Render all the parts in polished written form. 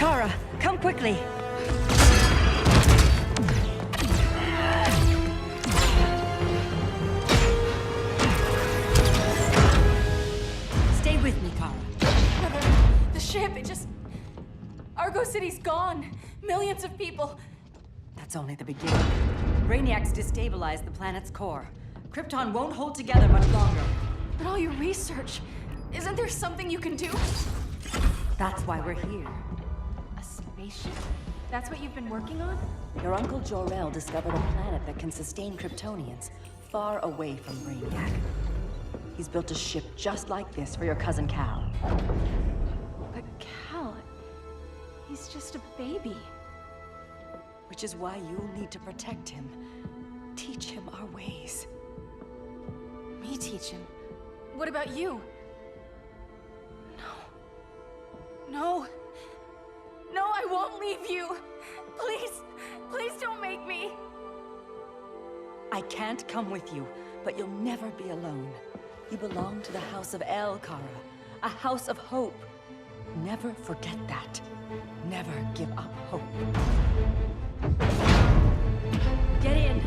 Kara, come quickly. Stay with me, Kara. The ship, it just... Argo City's gone. Millions of people. That's only the beginning. Brainiac's destabilized the planet's core. Krypton won't hold together much longer. But all your research, isn't there something you can do? That's why we're here. A spaceship? That's what you've been working on? Your Uncle Jor-El discovered a planet that can sustain Kryptonians far away from Brainiac. He's built a ship just like this for your cousin Cal. But Cal... he's just a baby. Which is why you'll need to protect him. Teach him our ways. Me teach him? What about you? No. No, I won't leave you. Please don't make me. I can't come with you, but you'll never be alone. You belong to the House of El, Kara. A house of hope. Never forget that. Never give up hope. Get in.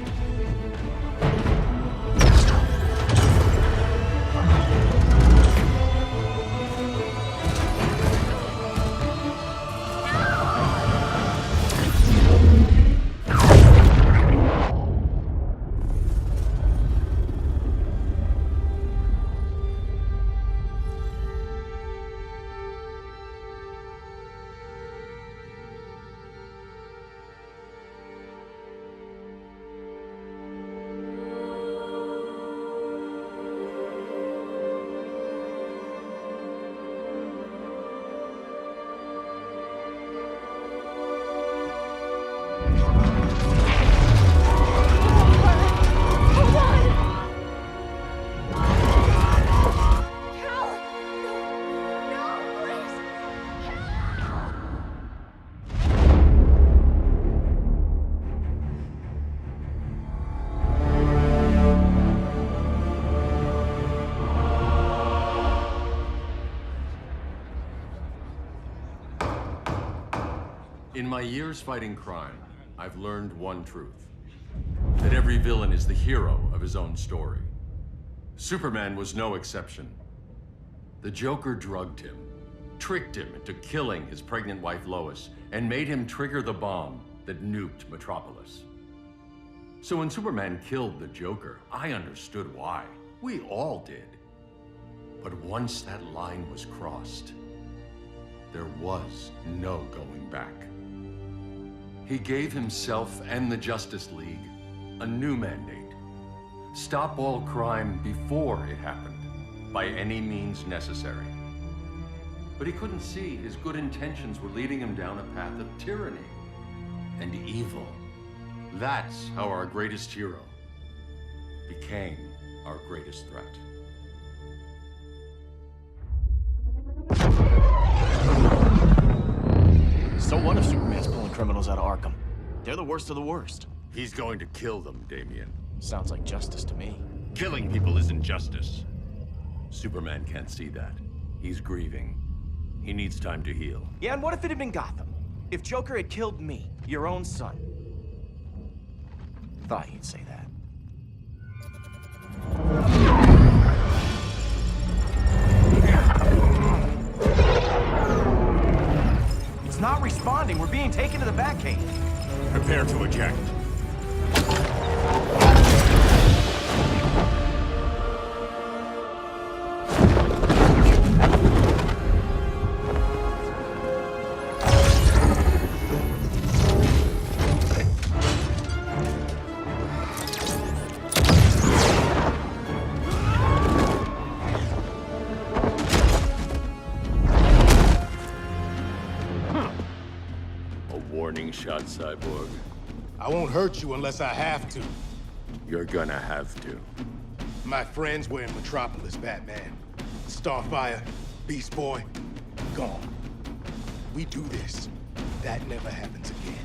In my years fighting crime, I've learned one truth. That every villain is the hero of his own story. Superman was no exception. The Joker drugged him, tricked him into killing his pregnant wife Lois, and made him trigger the bomb that nuked Metropolis. So when Superman killed the Joker, I understood why. We all did. But once that line was crossed, there was no going back. He gave himself and the Justice League a new mandate. Stop all crime before it happened, by any means necessary. But he couldn't see his good intentions were leading him down a path of tyranny and evil. That's how our greatest hero became our greatest threat. So what if Superman's pulling criminals out of Arkham? They're the worst of the worst. He's going to kill them, Damian. Sounds like justice to me. Killing people isn't justice. Superman can't see that. He's grieving. He needs time to heal. Yeah, and what if it had been Gotham? If Joker had killed me, your own son? Thought you'd say that. It's not responding. We're being taken to the Batcave. Prepare to eject. Warning shot, Cyborg. I won't hurt you unless I have to. You're gonna have to. My friends were in Metropolis, Batman. Starfire, Beast Boy, gone. We do this. That never happens again.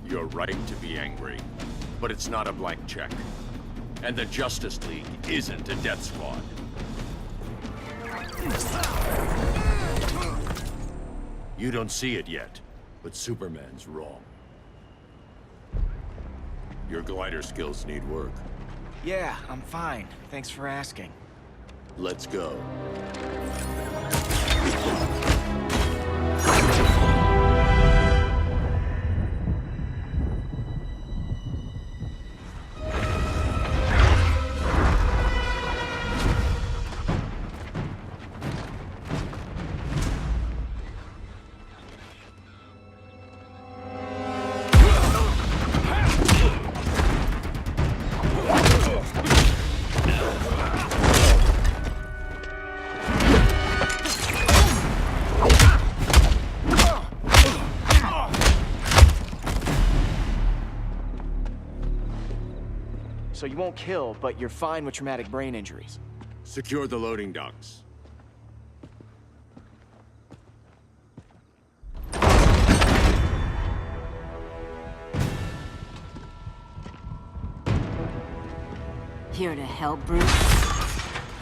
You're right to be angry, but it's not a blank check. And the Justice League isn't a death squad. You don't see it yet, But Superman's wrong. Your glider skills need work. Yeah, I'm fine. Thanks for asking. Let's go. So you won't kill, but you're fine with traumatic brain injuries. Secure the loading docks. Here to help, Bruce?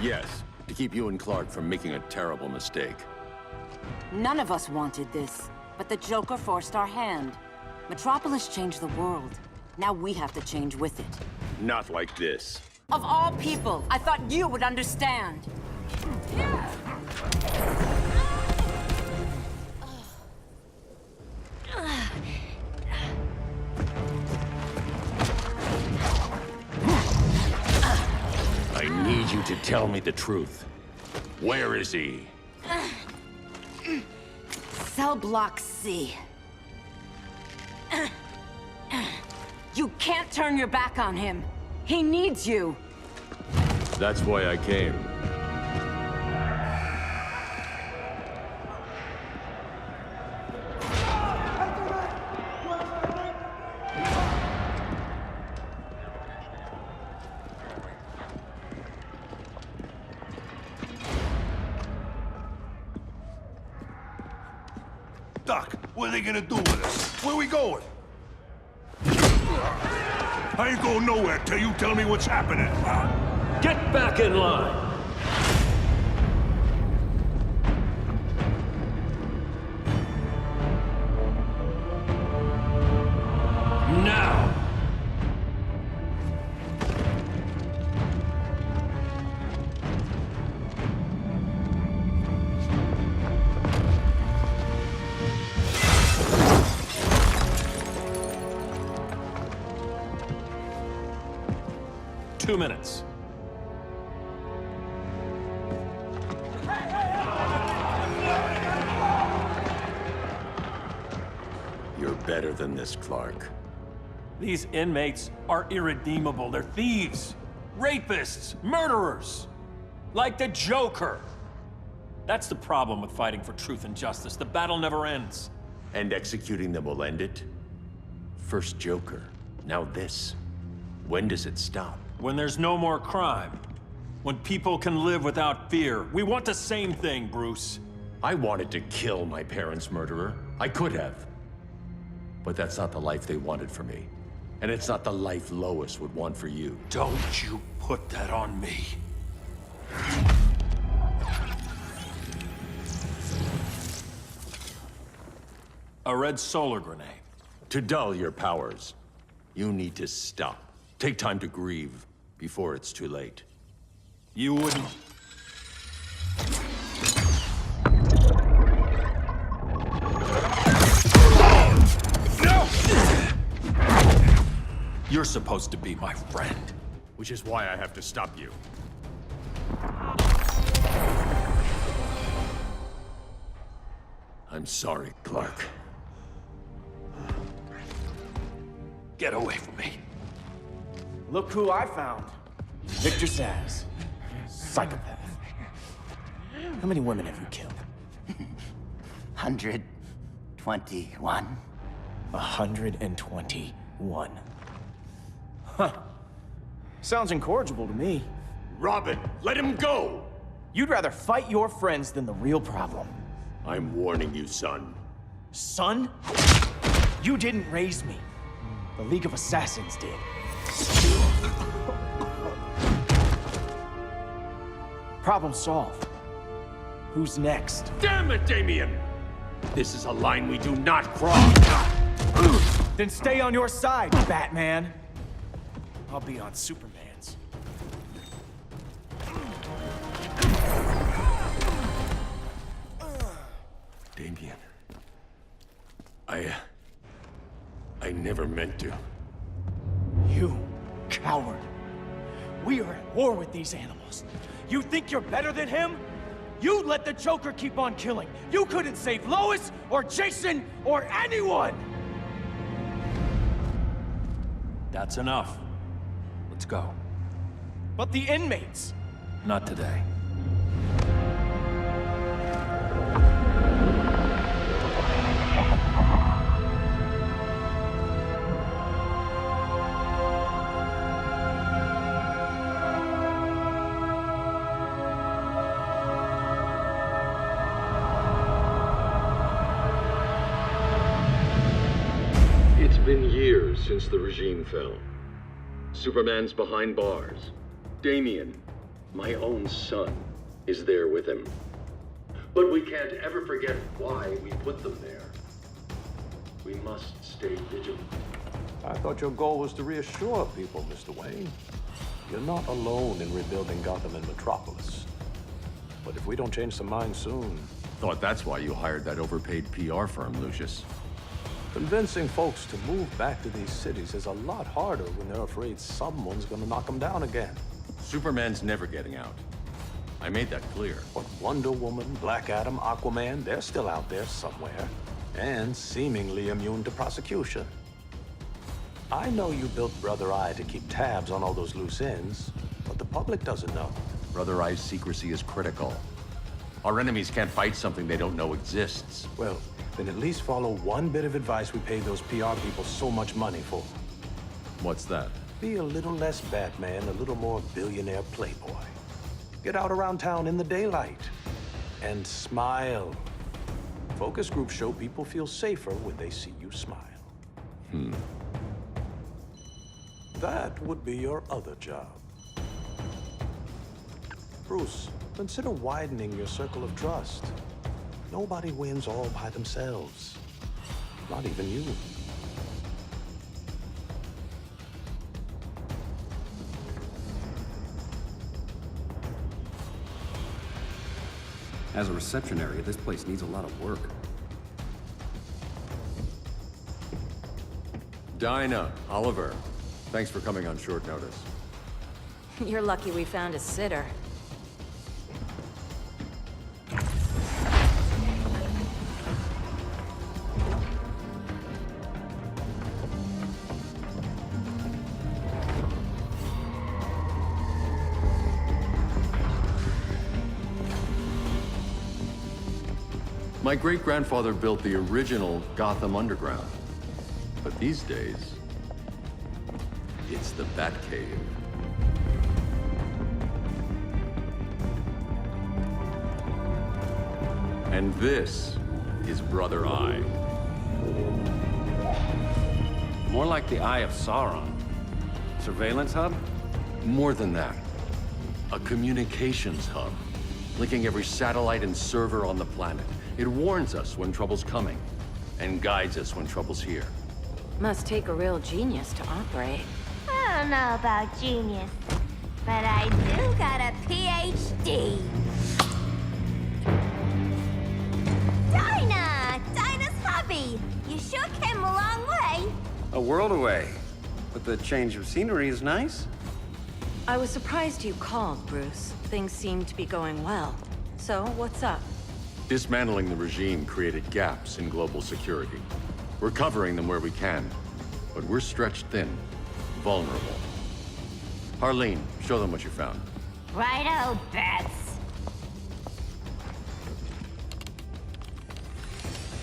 Yes, to keep you and Clark from making a terrible mistake. None of us wanted this, but the Joker forced our hand. Metropolis changed the world. Now we have to change with it. Not like this. Of all people, I thought you would understand. I need you to tell me the truth. Where is he? Cell Block C. You can't turn your back on him. He needs you. That's why I came. Doc, what are they gonna do with us? Where we going? I ain't going nowhere till you tell me what's happening. Get back in line! Now! Two minutes. You're better than this, Clark. These inmates are irredeemable. They're thieves, rapists, murderers. Like the Joker. That's the problem with fighting for truth and justice. The battle never ends. And executing them will end it? First Joker, now this. When does it stop? When there's no more crime. When people can live without fear. We want the same thing, Bruce. I wanted to kill my parents' murderer. I could have. But that's not the life they wanted for me. And it's not the life Lois would want for you. Don't you put that on me. A red solar grenade. To dull your powers, you need to stop. Take time to grieve before it's too late. You wouldn't... You're supposed to be my friend. Which is why I have to stop you. I'm sorry, Clark. Get away from me. Look who I found. Victor Zsasz. Psychopath. How many women have you killed? 121. 121. Huh. Sounds incorrigible to me. Robin, let him go! You'd rather fight your friends than the real problem. I'm warning you, son. Son? You didn't raise me. The League of Assassins did. Problem solved. Who's next? Damn it, Damien! This is a line we do not cross. Then stay on your side, Batman. I'll be on Superman's. Damien. I never meant to. You coward. We are at war with these animals. You think you're better than him? You let the Joker keep on killing. You couldn't save Lois, or Jason, or anyone! That's enough. Let's go. But the inmates! Not today. It's been years since the regime fell. Superman's behind bars. Damien, my own son, is there with him. But we can't ever forget why we put them there. We must stay vigilant. I thought your goal was to reassure people, Mr. Wayne. You're not alone in rebuilding Gotham and Metropolis. But if we don't change some minds soon... Thought that's why you hired that overpaid PR firm, Lucius. Convincing folks to move back to these cities is a lot harder when they're afraid someone's gonna knock them down again. Superman's never getting out. I made that clear. But Wonder Woman, Black Adam, Aquaman, they're still out there somewhere. And seemingly immune to prosecution. I know you built Brother Eye to keep tabs on all those loose ends, but the public doesn't know. Brother Eye's secrecy is critical. Our enemies can't fight something they don't know exists. Well, then at least follow one bit of advice we paid those PR people so much money for. What's that? Be a little less Batman, a little more billionaire playboy. Get out around town in the daylight. And smile. Focus groups show people feel safer when they see you smile. That would be your other job. Bruce, consider widening your circle of trust. Nobody wins all by themselves. Not even you. As a reception area, this place needs a lot of work. Dinah, Oliver, thanks for coming on short notice. You're lucky we found a sitter. My great-grandfather built the original Gotham Underground. But these days, it's the Batcave. And this is Brother Eye. More like the Eye of Sauron. Surveillance hub? More than that. A communications hub, linking every satellite and server on the planet. It warns us when trouble's coming, and guides us when trouble's here. Must take a real genius to operate. I don't know about genius, but I do got a PhD. Dinah's hubby. You sure came a long way. A world away. But the change of scenery is nice. I was surprised you called, Bruce. Things seem to be going well. So, what's up? Dismantling the regime created gaps in global security. We're covering them where we can, but we're stretched thin, vulnerable. Harleen, show them what you found. Righto, Bats.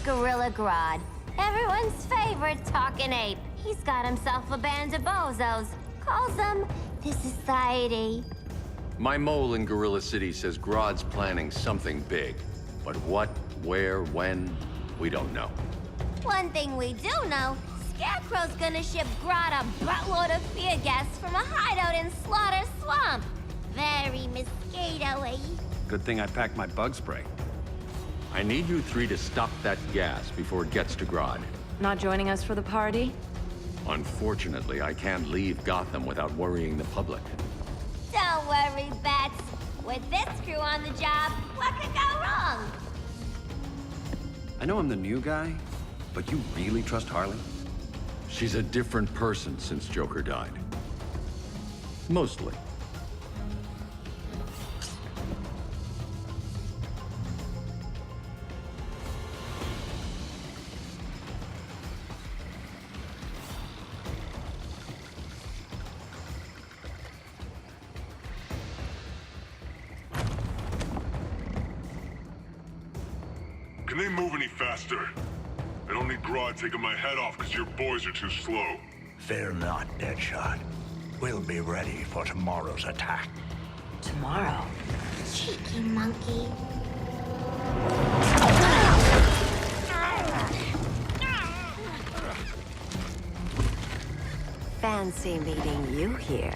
Gorilla Grodd. Everyone's favorite talking ape. He's got himself a band of bozos. Calls them the Society. My mole in Gorilla City says Grodd's planning something big. But what, where, when, we don't know. One thing we do know, Scarecrow's gonna ship Grodd a buttload of fear gas from a hideout in Slaughter Swamp. Very mosquito-y. Good thing I packed my bug spray. I need you three to stop that gas before it gets to Grodd. Not joining us for the party? Unfortunately, I can't leave Gotham without worrying the public. Don't worry, Bats. With this crew on the job, what could go wrong? I know I'm the new guy, but you really trust Harley? She's a different person since Joker died. Mostly. Can they move any faster? I don't need Grodd taking my head off because your boys are too slow. Fear not, Deadshot. We'll be ready for tomorrow's attack. Tomorrow? Cheeky monkey. Fancy meeting you here.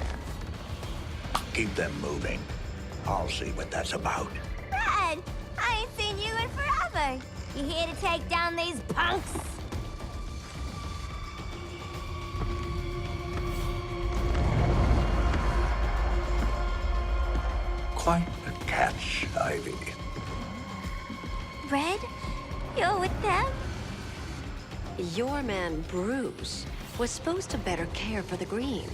Keep them moving. I'll see what that's about. Red, I ain't seen you in forever. You here to take down these punks? Quite a catch, Ivy. Red, you're with them? Your man, Bruce, was supposed to better care for the green.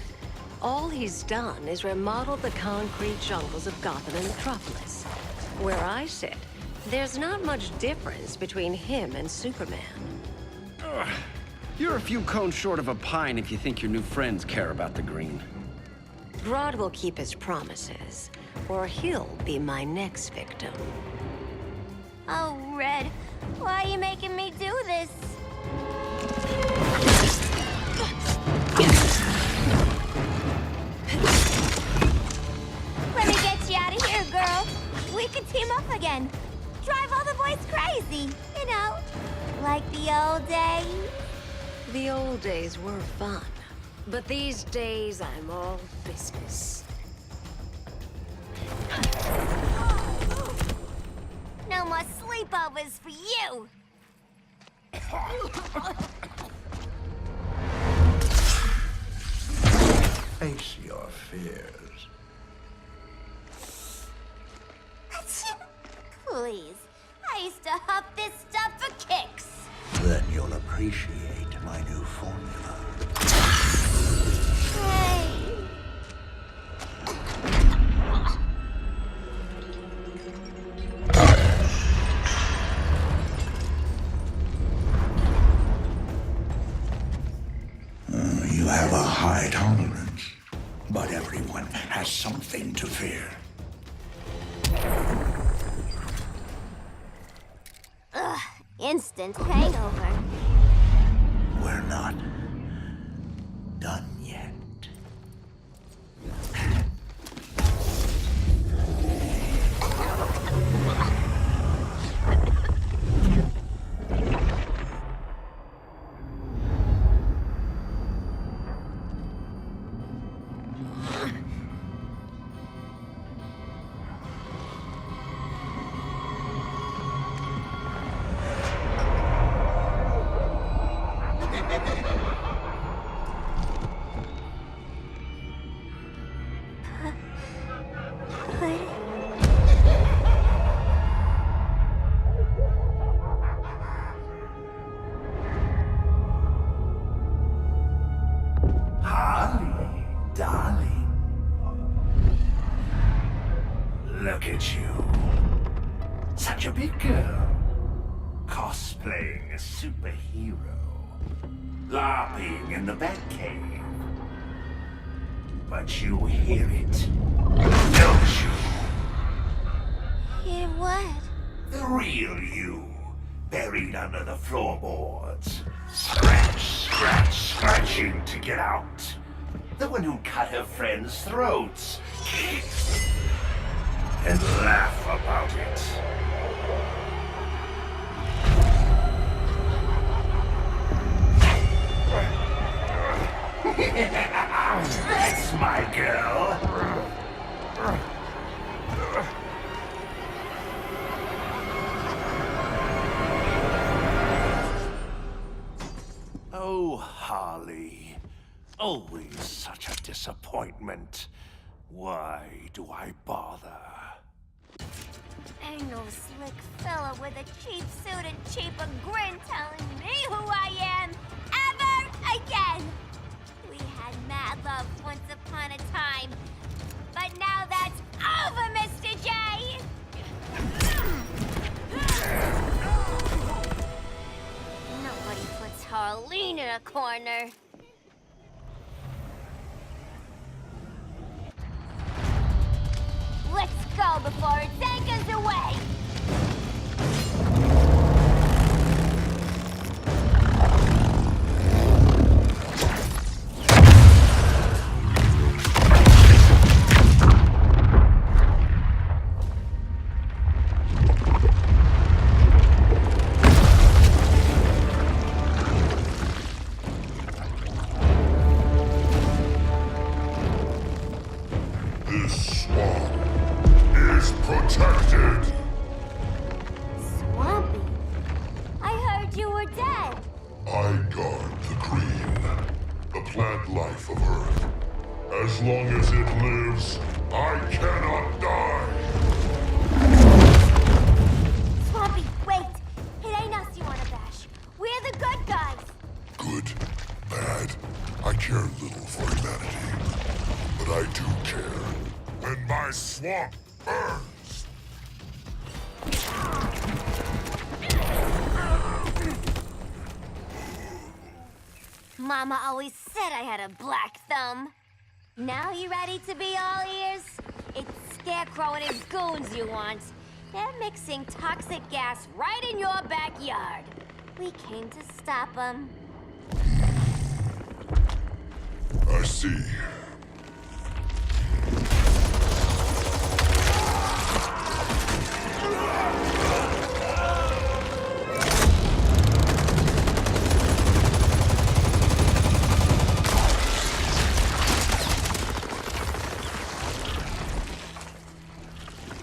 All he's done is remodel the concrete jungles of Gotham and Metropolis. Where I sit, there's not much difference between him and Superman. You're a few cones short of a pine if you think your new friends care about the green. Grodd will keep his promises, or he'll be my next victim. Oh, Red, why are you making me do this? Let me get you out of here, girl. We can team up again. Drive all the boys crazy, you know, like the old days. The old days were fun, but these days I'm all business. No more sleepovers for you. Face your fears. Please, I used to huff this stuff for kicks. Then you'll appreciate my new formula. Hey. You have a high tolerance, but everyone has something to fear. Ugh, instant hangover. We're not done yet. Harley, darling. Look at you. Such a big girl. Cosplaying a superhero. LARPing in the Batcave. But you hear it, don't you? Hear what? The real you, buried under the floorboards. Scratching to get out. The one who cut her friends' throats. And laugh about it. That's my girl. Harley. Always such a disappointment. Why do I bother? Ain't no slick fella with a cheap suit and cheaper grin telling me who I am ever again. We had mad love once upon a time, but now that's over, Mr. J. Nobody puts Harleen in a corner. Let's go before it takes us away! This swamp is protected. Swampy? I heard you were dead. I guard the green, the plant life of Earth. As long as it lives, I cannot die. Swampy, wait! It ain't us you wanna bash. We're the good guys. Good, bad, I care little for humanity. But I do care when my swamp burns. Mama always said I had a black thumb. Now you ready to be all ears? It's Scarecrow and his goons you want. They're mixing toxic gas right in your backyard. We came to stop them. I see.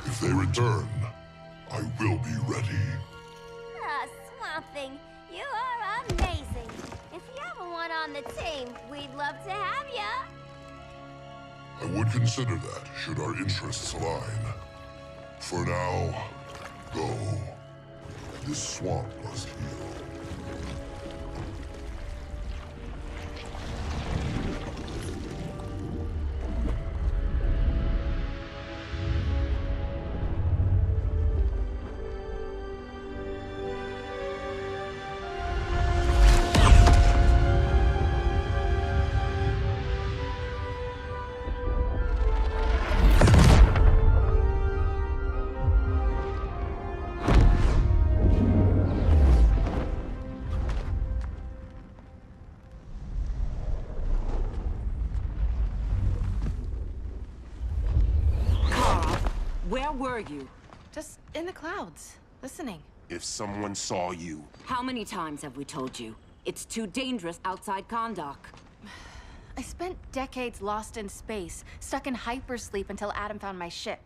If they return, I will be ready. Ah, Swamp Thing, you are amazing. If you ever want on the team, we'd love to have ya. I would consider that should our interests align. For now, go. This swamp must heal. Where were you? Just in the clouds, listening. If someone saw you, How many times have we told you? It's too dangerous outside Kahndaq. I spent decades lost in space, stuck in hypersleep until Adam found my ship.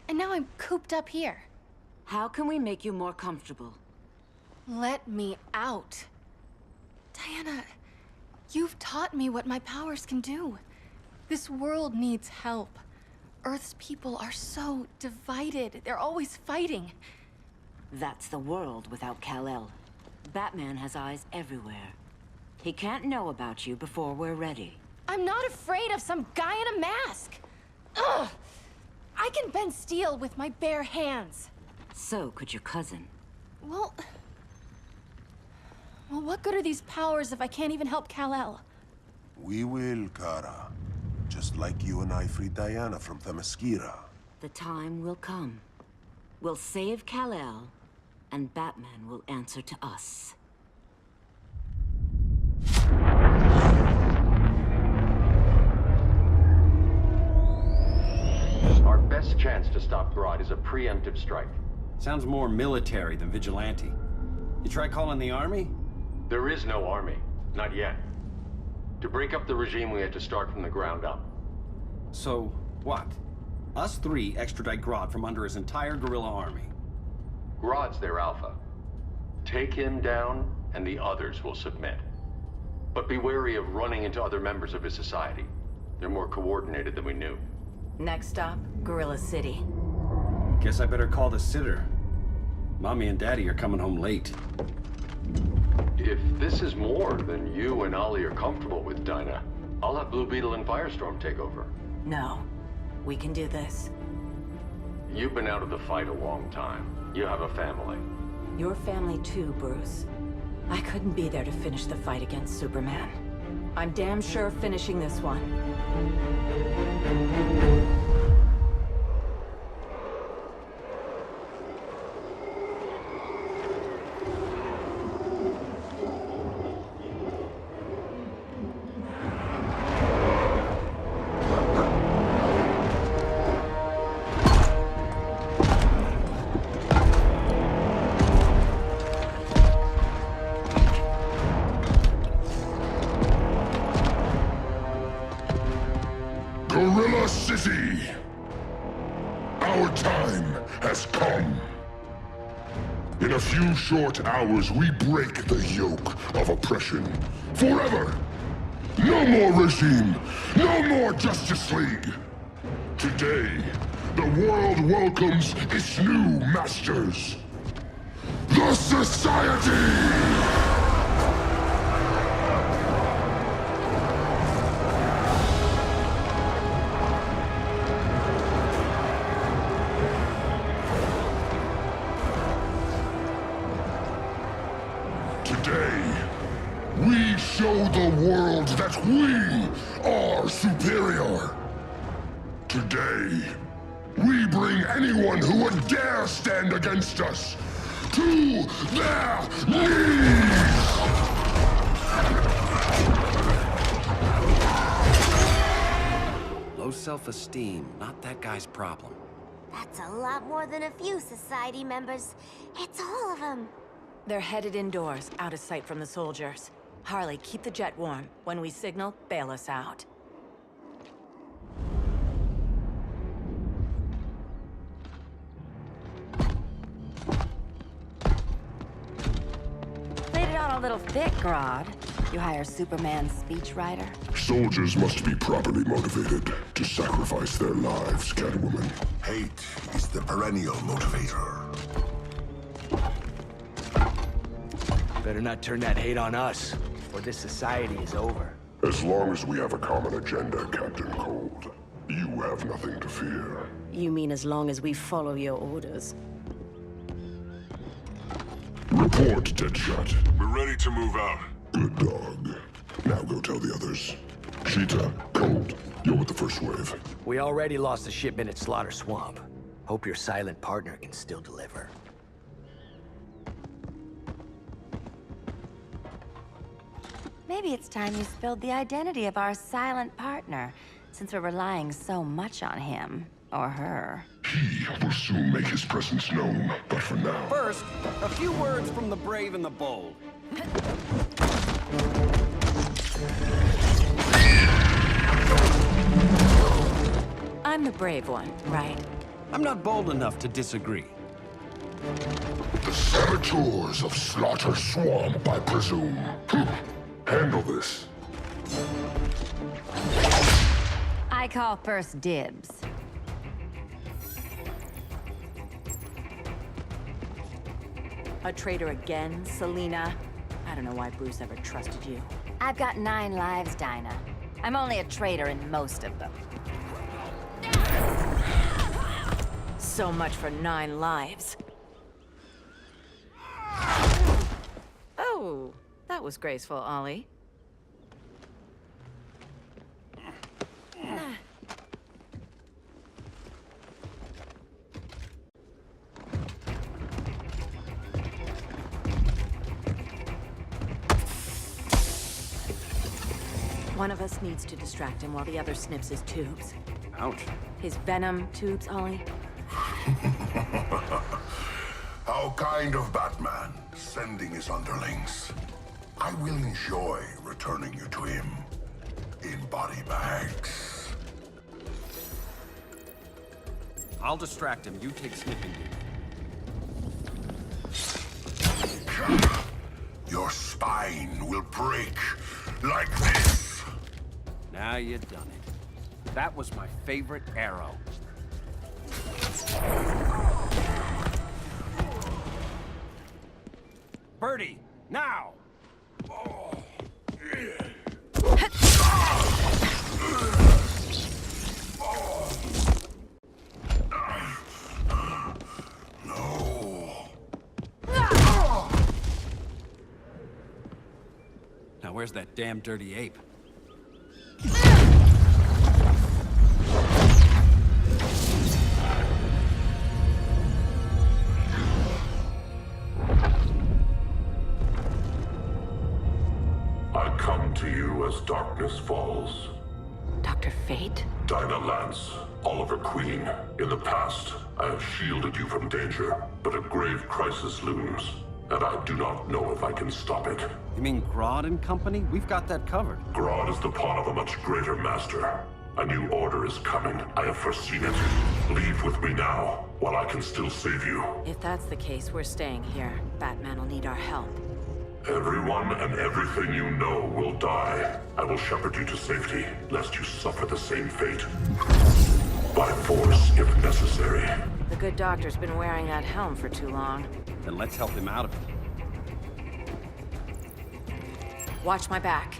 And now I'm cooped up here. How can we make you more comfortable? Let me out. Diana, you've taught me what my powers can do. This world needs help. Earth's people are so divided. They're always fighting. That's the world without Kal-El. Batman has eyes everywhere. He can't know about you before we're ready. I'm not afraid of some guy in a mask. Ugh! I can bend steel with my bare hands. So could your cousin. Well, what good are these powers if I can't even help Kal-El? we will, Kara. Just like you and I freed Diana from Themyscira. The time will come. We'll save Kal-El, and Batman will answer to us. Our best chance to stop Grodd is a preemptive strike. Sounds more military than vigilante. You try calling the army? There is no army. Not yet. To break up the regime, we had to start from the ground up. So, what? Us three extradite Grodd from under his entire guerrilla army. Grodd's their alpha. Take him down, and the others will submit. But be wary of running into other members of his society. They're more coordinated than we knew. Next stop, Gorilla City. Guess I better call the sitter. Mommy and Daddy are coming home late. If this is more than you and Ollie are comfortable with, Dinah, I'll have Blue Beetle and Firestorm take over. No. We can do this. You've been out of the fight a long time. You have a family. Your family too, Bruce. I couldn't be there to finish the fight against Superman. I'm damn sure finishing this one. Gorilla City! Our time has come. In a few short hours, we break the yoke of oppression. Forever! No more regime! No more Justice League! Today, the world welcomes its new masters. The Society! Today, we show the world that we are superior. Today, we bring anyone who would dare stand against us to their knees! Low self-esteem, not that guy's problem. That's a lot more than a few society members. It's all of them. They're headed indoors, out of sight from the soldiers. Harley, keep the jet warm. When we signal, bail us out. Played it on a little thick, Grodd. You hire Superman's speechwriter? Soldiers must be properly motivated to sacrifice their lives, Catwoman. Hate is the perennial motivator. Better not turn that hate on us, or this society is over. As long as we have a common agenda, Captain Cold, you have nothing to fear. You mean as long as we follow your orders? Report, Deadshot. We're ready to move out. Good dog. Now go tell the others. Cheetah, Cold, you're with the first wave. We already lost a shipment at Slaughter Swamp. Hope your silent partner can still deliver. Maybe it's time you spilled the identity of our silent partner, since we're relying so much on him, or her. He will soon make his presence known, but for now... First, a few words from the brave and the bold. I'm the brave one, right? I'm not bold enough to disagree. The saboteurs of Slaughter Swamp, I presume. Handle this. I call first dibs. A traitor again, Selina? I don't know why Bruce ever trusted you. I've got 9 lives, Dinah. I'm only a traitor in most of them. So much for 9 lives. Oh, that was graceful, Ollie. One of us needs to distract him while the other snips his tubes. Ouch. His venom tubes, Ollie? How kind of Batman, sending his underlings. I will enjoy returning you to him in body bags. I'll distract him. You take sniffing duty. Your spine will break like this. Now you done it. That was my favorite arrow. Birdie, now! Now where's that damn dirty ape? I come to you as darkness falls. Dr. Fate? Dinah Lance, Oliver Queen. In the past, I have shielded you from danger, but a grave crisis looms, and I do not know if I can stop it. You mean Grodd and company? We've got that covered. Grodd is the pawn of a much greater master. A new order is coming. I have foreseen it. Leave with me now, while I can still save you. If that's the case, we're staying here. Batman will need our help. Everyone and everything you know will die. I will shepherd you to safety, lest you suffer the same fate. By force, if necessary. The good doctor's been wearing that helm for too long. Then let's help him out of it. Watch my back.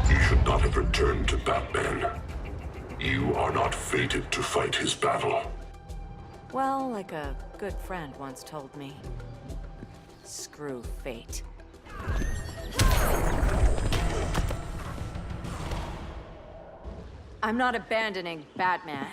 You should not have returned to Batman. You are not fated to fight his battle. Well, like a good friend once told me. Screw fate. I'm not abandoning Batman.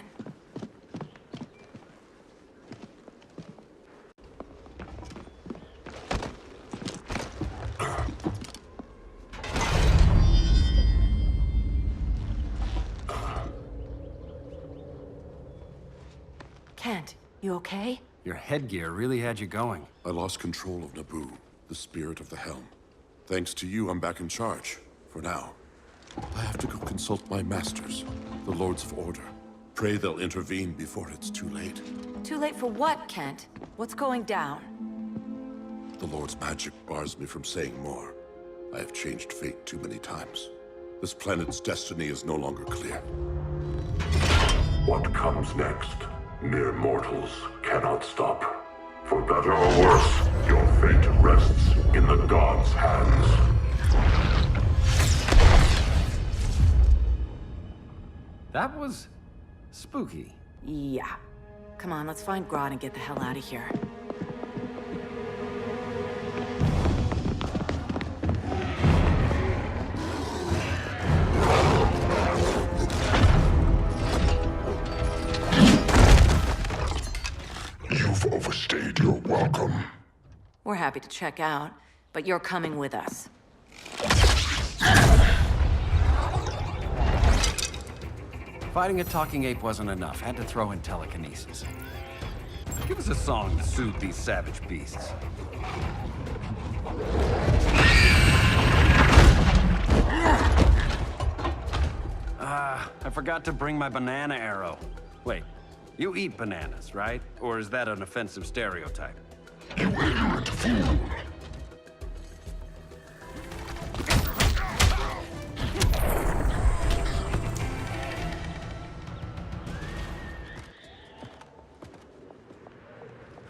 Kent, you okay? Your headgear really had you going. I lost control of Naboo, the spirit of the helm. Thanks to you, I'm back in charge. For now. I have to go consult my masters, the Lords of Order. Pray they'll intervene before it's too late. Too late for what, Kent? What's going down? The Lord's magic bars me from saying more. I have changed fate too many times. This planet's destiny is no longer clear. What comes next, mere mortals cannot stop. For better or worse, your fate rests in the gods' hands. That was spooky. Yeah. Come on, let's find Grodd and get the hell out of here. You've overstayed your welcome. We're happy to check out, but you're coming with us. Fighting a talking ape wasn't enough. Had to throw in telekinesis. Give us a song to soothe these savage beasts. I forgot to bring my banana arrow. Wait, you eat bananas, right? Or is that an offensive stereotype? You ignorant fool.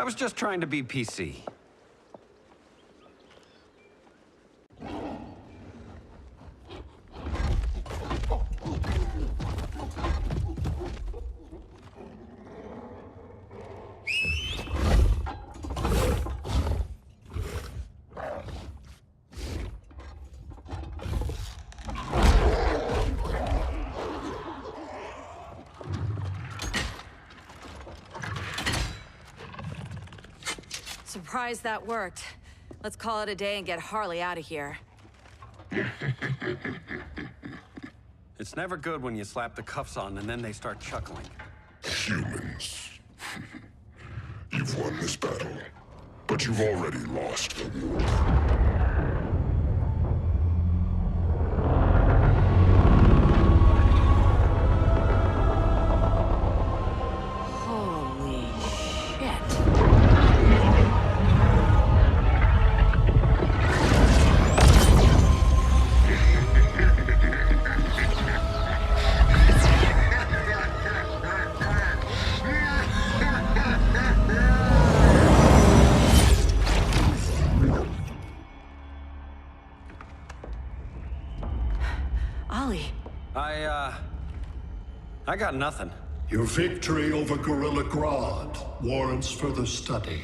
I was just trying to be PC. Surprised that worked. Let's call it a day and get Harley out of here. It's never good when you slap the cuffs on and then they start chuckling. Humans. You've won this battle, but you've already lost the war. Ollie. I got nothing. Your victory over Gorilla Grodd warrants further study.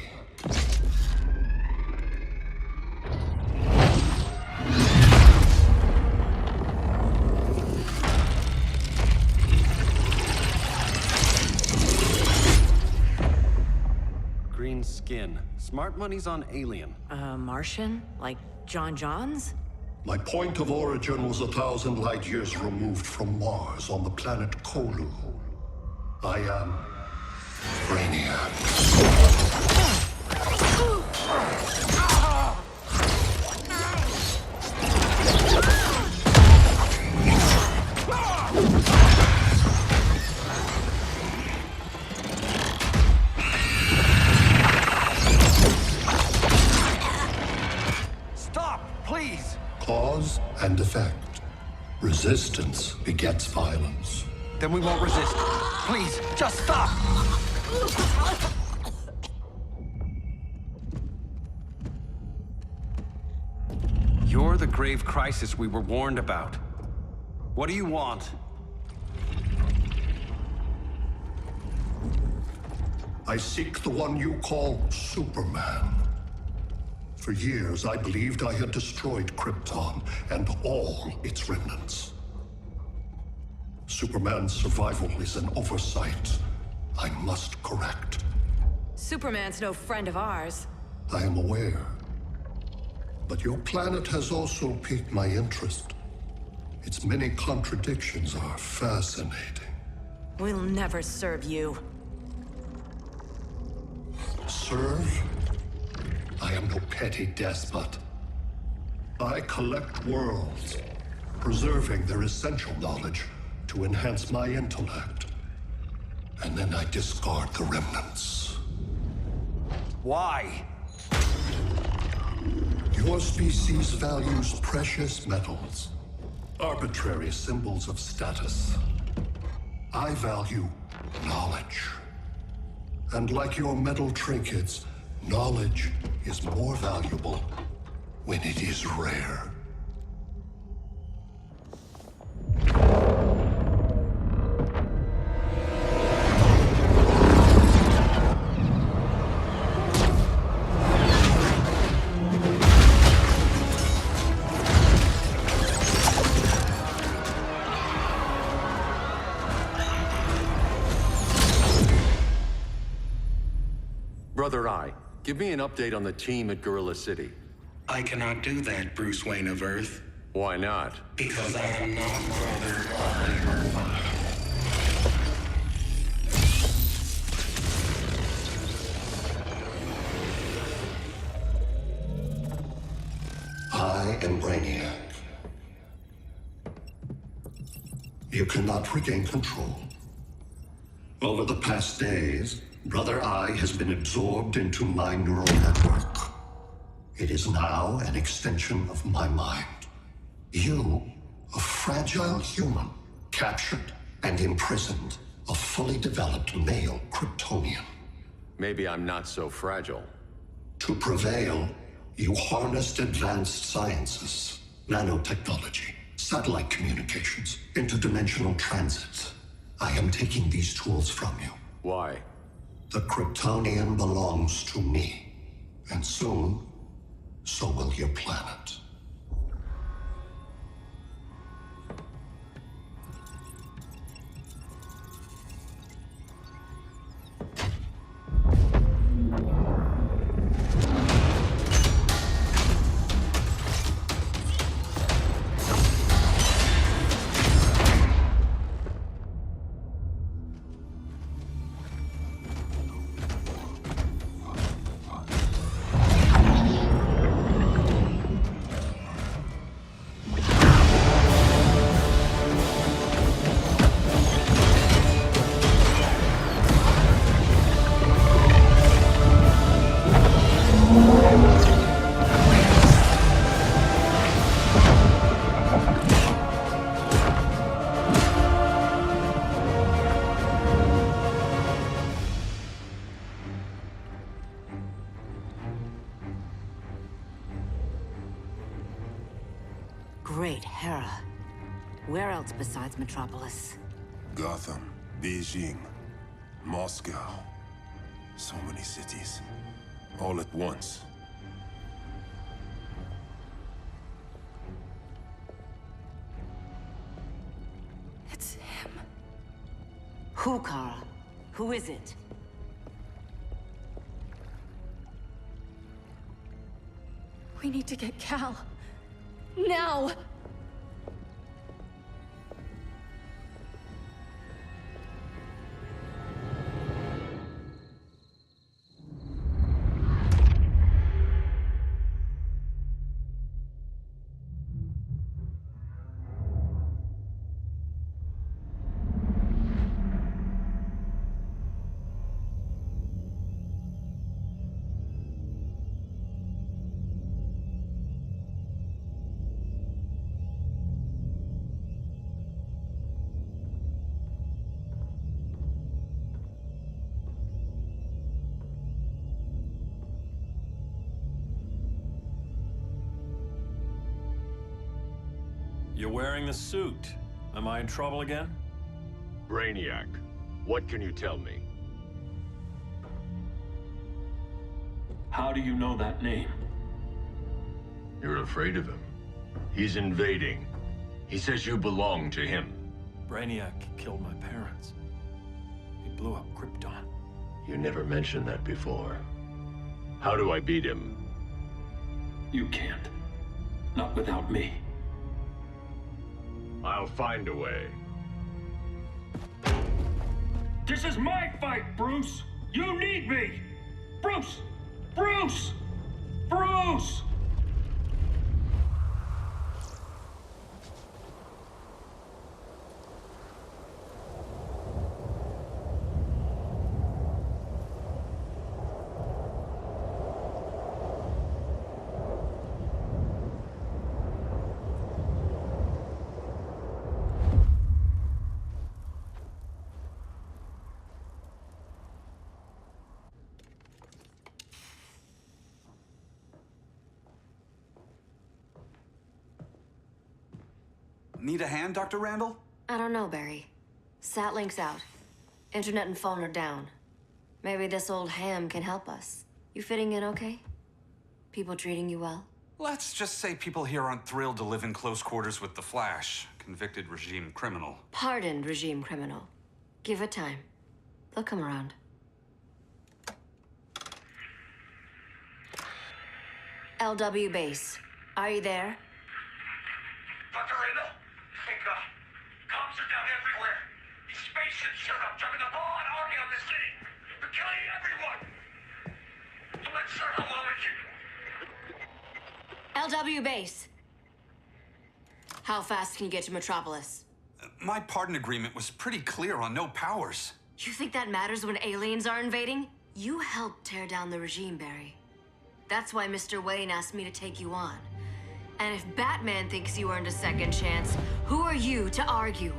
Green skin. Smart money's on alien. Martian? Like John Johns? My point of origin was 1,000 light years removed from Mars on the planet Kolu. I am Brainiac. Stop, please! Cause and effect. Resistance begets violence. Then we won't resist. Please, just stop! You're the grave crisis we were warned about. What do you want? I seek the one you call Superman. For years, I believed I had destroyed Krypton and all its remnants. Superman's survival is an oversight I must correct. Superman's no friend of ours. I am aware. But your planet has also piqued my interest. Its many contradictions are fascinating. We'll never serve you. Serve? I am no petty despot. I collect worlds, preserving their essential knowledge to enhance my intellect. And then I discard the remnants. Why? Your species values precious metals, arbitrary symbols of status. I value knowledge. And like your metal trinkets, knowledge is more valuable when it is rare. Brother Eye, give me an update on the team at Gorilla City. I cannot do that, Bruce Wayne of Earth. Why not? Because I am not Brother Eye. I am Brainiac. You cannot regain control. Over the past days, Brother Eye has been absorbed into my neural network. It is now an extension of my mind. You, a fragile human, captured and imprisoned a fully developed male Kryptonian. Maybe I'm not so fragile. To prevail, you harnessed advanced sciences, nanotechnology, satellite communications, interdimensional transit. I am taking these tools from you. Why? The Kryptonian belongs to me. And soon, so will your planet. Great Hera. Where else besides Metropolis? Gotham, Beijing, Moscow. So many cities. All at once. It's him. Who, Kara? Who is it? We need to get Cal. Now! You're wearing the suit. Am I in trouble again? Brainiac, what can you tell me? How do you know that name? You're afraid of him. He's invading. He says you belong to him. Brainiac killed my parents. He blew up Krypton. You never mentioned that before. How do I beat him? You can't. Not without me. I'll find a way. This is my fight, Bruce! You need me! Bruce! Bruce! Bruce! Need a hand, Dr. Randall? I don't know, Barry. Satlink's out. Internet and phone are down. Maybe this old ham can help us. You fitting in okay? People treating you well? Let's just say people here aren't thrilled to live in close quarters with the Flash, convicted regime criminal. Pardoned regime criminal. Give it time. They'll come around. LW base. Are you there? Dr. Randall? Comms are down everywhere. These spaceships showed up, driving the ball and army on the city. They're killing everyone. I'm not sure how long it can... LW base. How fast can you get to Metropolis? My pardon agreement was pretty clear on no powers. You think that matters when aliens are invading? You helped tear down the regime, Barry. That's why Mr. Wayne asked me to take you on. And if Batman thinks you earned a second chance, who are you to argue?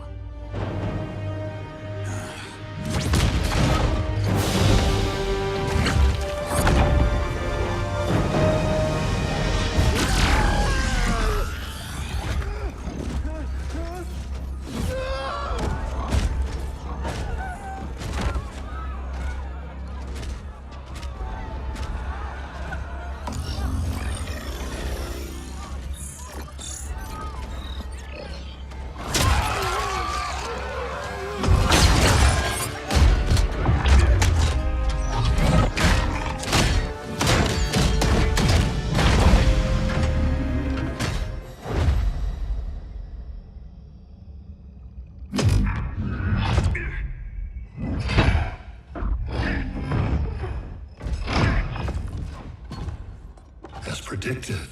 Predicted,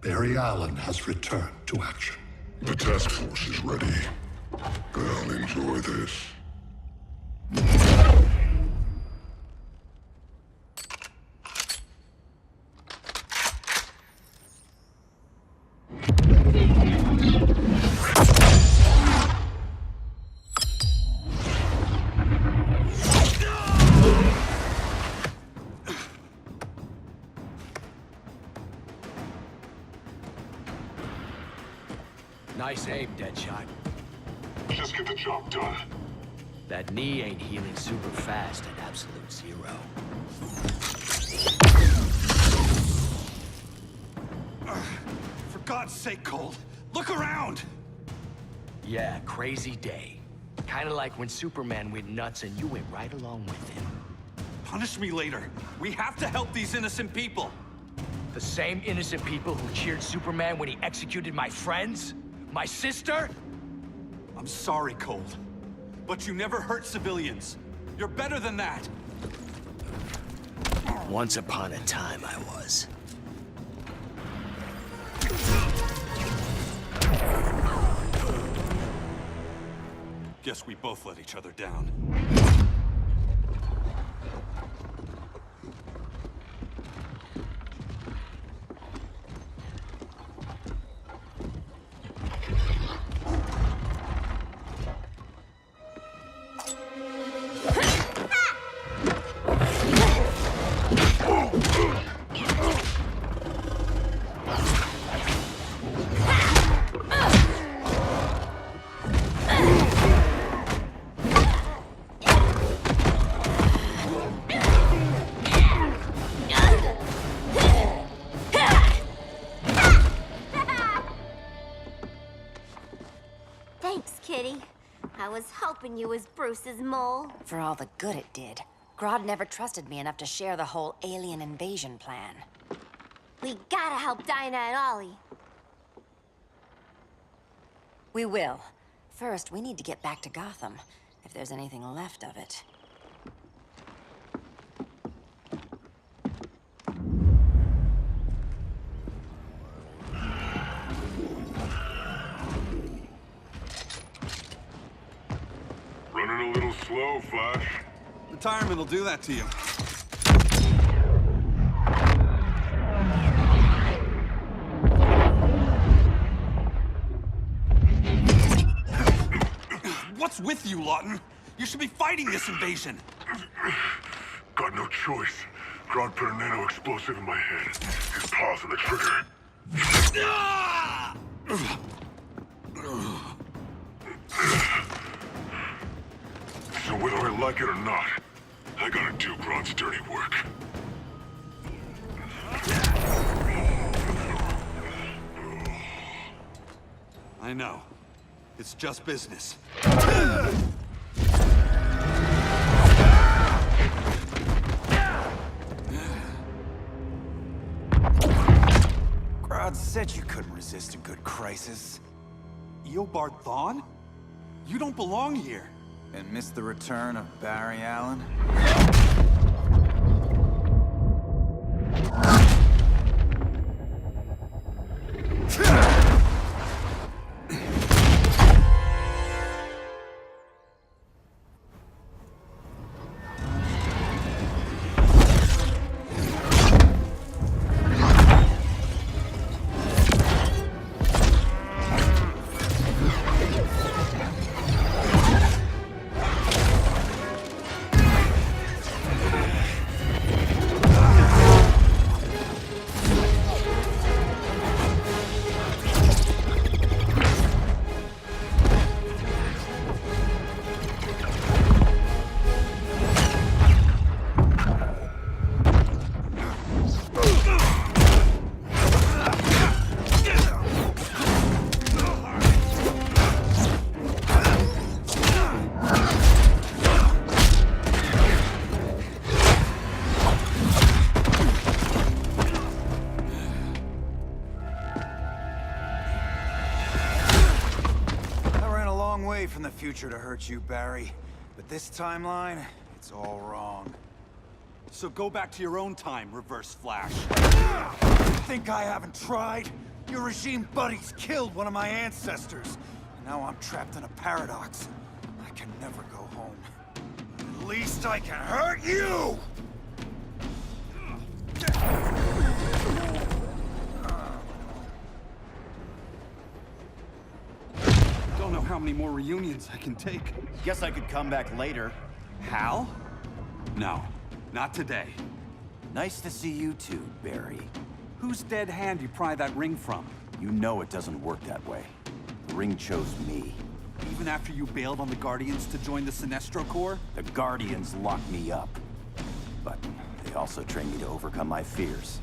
Barry Allen has returned to action. The task force is ready. I'll enjoy this. Nice aim, Deadshot. Just get the job done. That knee ain't healing super fast at absolute zero. For God's sake, Cold, look around! Yeah, crazy day. Kinda like when Superman went nuts and you went right along with him. Punish me later. We have to help these innocent people. The same innocent people who cheered Superman when he executed my friends? My sister? I'm sorry, Cold. But you never hurt civilians. You're better than that. Once upon a time, I was. Guess we both let each other down. Thanks, Kitty. I was hoping you was Bruce's mole. For all the good it did. Grodd never trusted me enough to share the whole alien invasion plan. We gotta help Dinah and Ollie. We will. First, we need to get back to Gotham, if there's anything left of it. Running a little slow, Flash. Retirement will do that to you. What's with you, Lawton? You should be fighting this invasion. Got no choice. Grodd put a nano-explosive in my head. His paws on the trigger. So whether I like it or not, I gotta do Grodd's dirty work. I know. It's just business. Grodd said you couldn't resist a good crisis. Eobard Thawne? You don't belong here. And miss the return of Barry Allen? From the future to hurt you, Barry. But this timeline, it's all wrong. So go back to your own time, Reverse Flash. Think I haven't tried? Your regime buddies killed one of my ancestors. And now I'm trapped in a paradox. I can never go home. At least I can hurt you! Don't know how many more reunions I can take. Guess I could come back later. Hal? No, not today. Nice to see you too, Barry. Whose dead hand you pry that ring from? You know it doesn't work that way. The ring chose me. Even after you bailed on the Guardians to join the Sinestro Corps? The Guardians locked me up. But they also trained me to overcome my fears.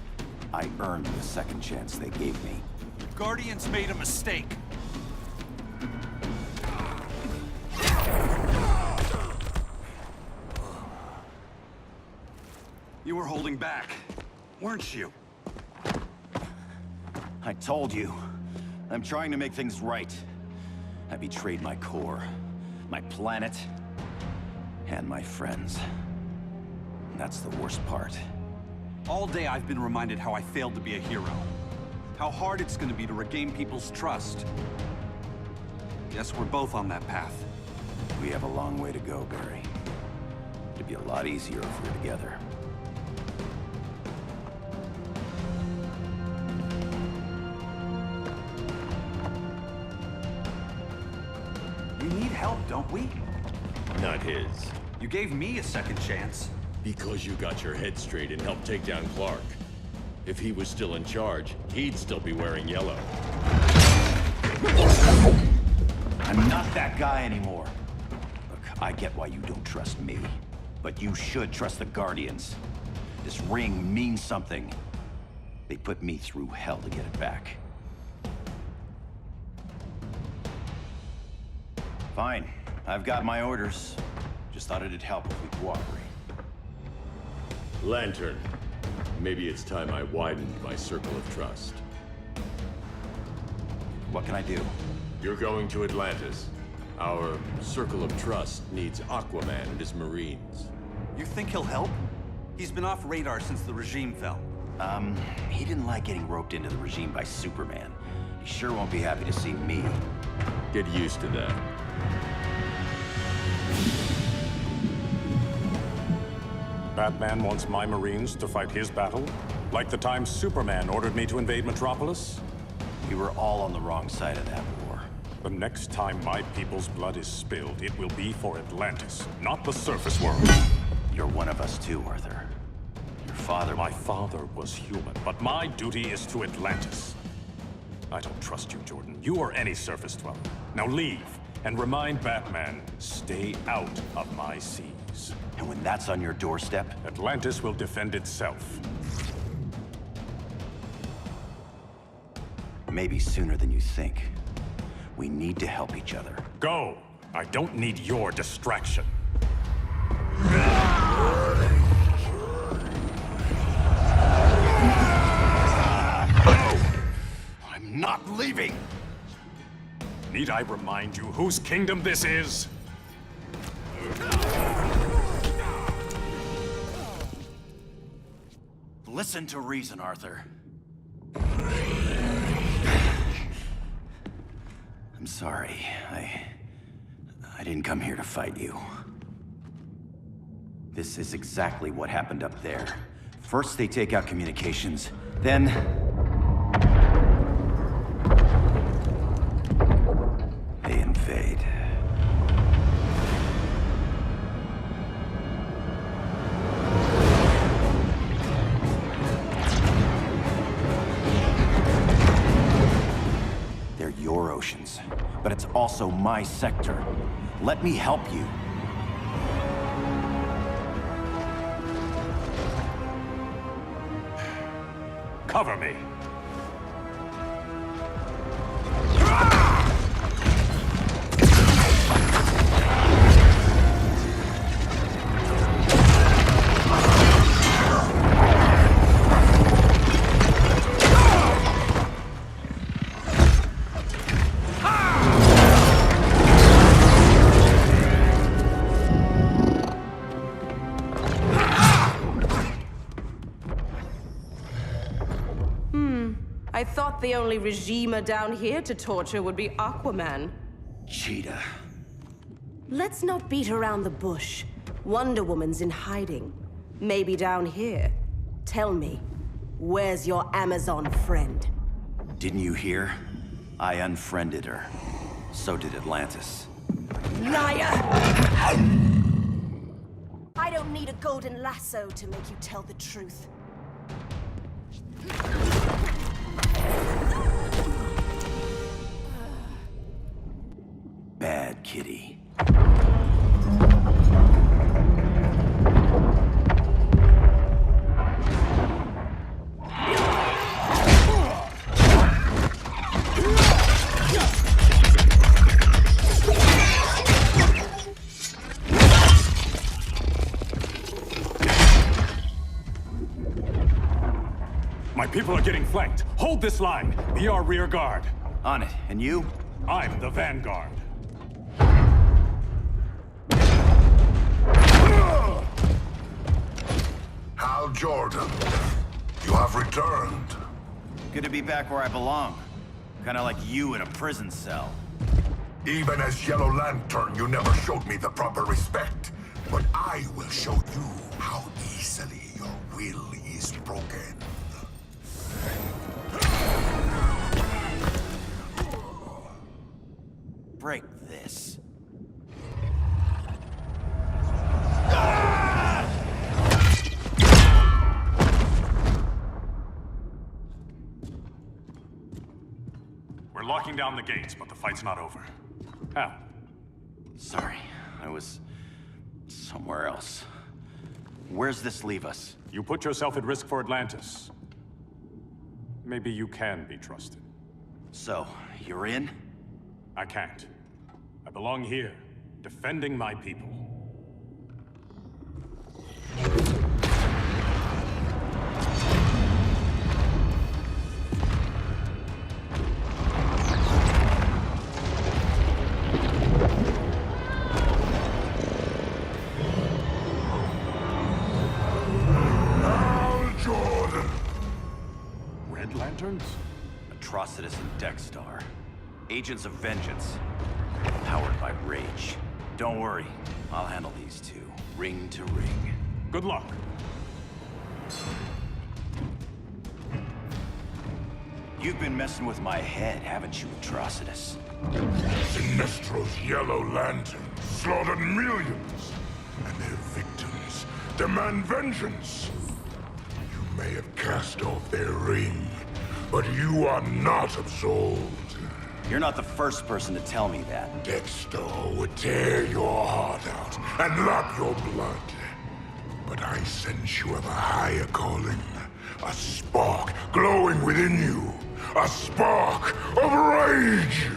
I earned the second chance they gave me. The Guardians made a mistake. You were holding back, weren't you? I told you. I'm trying to make things right. I betrayed my Corps, my planet, and my friends. And that's the worst part. All day I've been reminded how I failed to be a hero. How hard it's gonna be to regain people's trust. Guess we're both on that path. We have a long way to go, Barry. It'd be a lot easier if we were together. We need help, don't we? Not his. You gave me a second chance. Because you got your head straight and helped take down Clark. If he was still in charge, he'd still be wearing yellow. I'm not that guy anymore. Look, I get why you don't trust me, but you should trust the Guardians. This ring means something. They put me through hell to get it back. Fine. I've got my orders. Just thought it'd help if we cooperate. Lantern. Maybe it's time I widened my circle of trust. What can I do? You're going to Atlantis. Our circle of trust needs Aquaman and his Marines. You think he'll help? He's been off radar since the regime fell. He didn't like getting roped into the regime by Superman. He sure won't be happy to see me. Get used to that. Batman wants my Marines to fight his battle? Like the time Superman ordered me to invade Metropolis? We were all on the wrong side of that war. The next time my people's blood is spilled, it will be for Atlantis, not the surface world. You're one of us too, Arthur. Your father... My father was human, but my duty is to Atlantis. I don't trust you, Jordan. You or any surface dweller. Now leave, and remind Batman, stay out of my seas. And when that's on your doorstep? Atlantis will defend itself. Maybe sooner than you think. We need to help each other. Go! I don't need your distraction. I'm not leaving! Need I remind you whose kingdom this is? Listen to reason, Arthur. I'm sorry. I didn't come here to fight you. This is exactly what happened up there. First they take out communications, then... they invade. They're your oceans, but it's also my sector. Let me help you. Cover me. I thought the only regimer down here to torture would be Aquaman. Cheetah. Let's not beat around the bush. Wonder Woman's in hiding. Maybe down here. Tell me, where's your Amazon friend? Didn't you hear? I unfriended her. So did Atlantis. Liar! I don't need a golden lasso to make you tell the truth. Bad kitty. My people are getting flanked. Hold this line. Be our rear guard. On it. And you? I'm the vanguard. Hal Jordan, you have returned. Good to be back where I belong. Kinda like you in a prison cell. Even as Yellow Lantern, you never showed me the proper respect. But I will show you how easily your will is broken. Break this. We're locking down the gates, but the fight's not over. Hal. Sorry, I was somewhere else. Where's this leave us? You put yourself at risk for Atlantis. Maybe you can be trusted. So, you're in? I can't. I belong here, defending my people. Jordan! Red Lanterns? Atrocitus and Dexstar. Agents of Vengeance. Powered by rage. Don't worry, I'll handle these two, ring to ring. Good luck. You've been messing with my head, haven't you, Atrocitus? Sinestro's Yellow Lantern slaughtered millions, and their victims demand vengeance. You may have cast off their ring, but you are not absolved. You're not the first person to tell me that. Dexter would tear your heart out and lap your blood. But I sense you have a higher calling. A spark glowing within you. A spark of rage!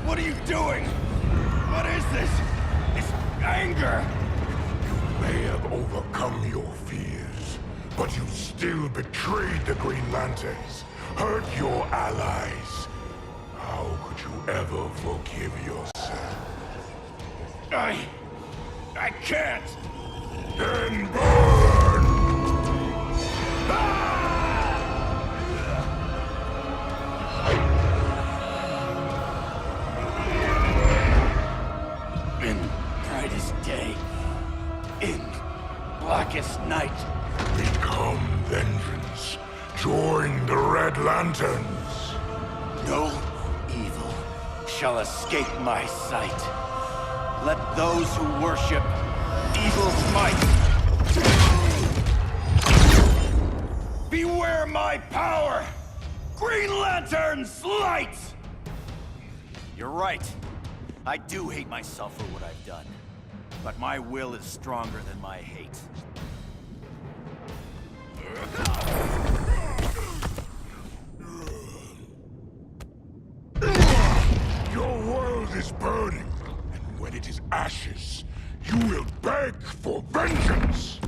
What are you doing? What is this? This anger! You may have overcome your fears, but you still betrayed the Green Lanterns, hurt your allies. How could you ever forgive yourself? I can't! Then burn! In brightest day, in blackest night. Become vengeance. Join the Red Lanterns. No evil shall escape my sight. Let those who worship evil's might beware my power! Green Lantern's light! You're right. I do hate myself for what I've done. But my will is stronger than my hate. Your world is burning, and when it is ashes, you will beg for vengeance!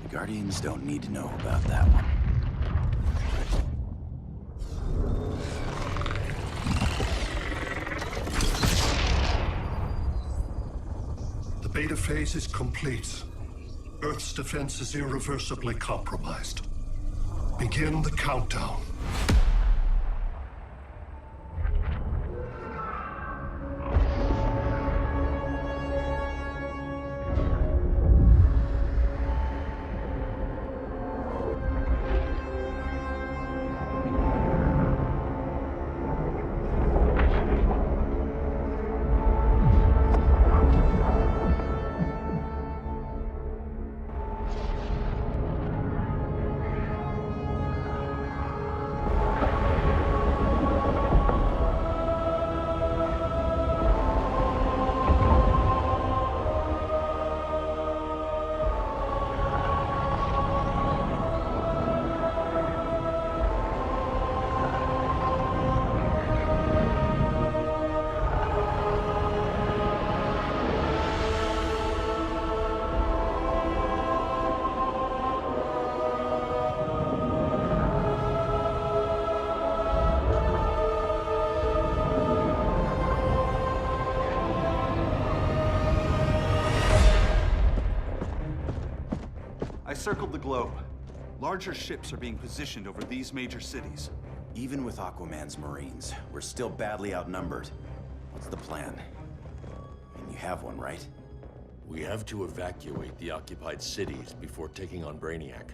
The Guardians don't need to know about that one. The beta phase is complete. Earth's defense is irreversibly compromised. Begin the countdown. circled the globe. Larger ships are being positioned over these major cities. Even with Aquaman's Marines, we're still badly outnumbered. What's the plan? I mean, you have one, right? We have to evacuate the occupied cities before taking on Brainiac.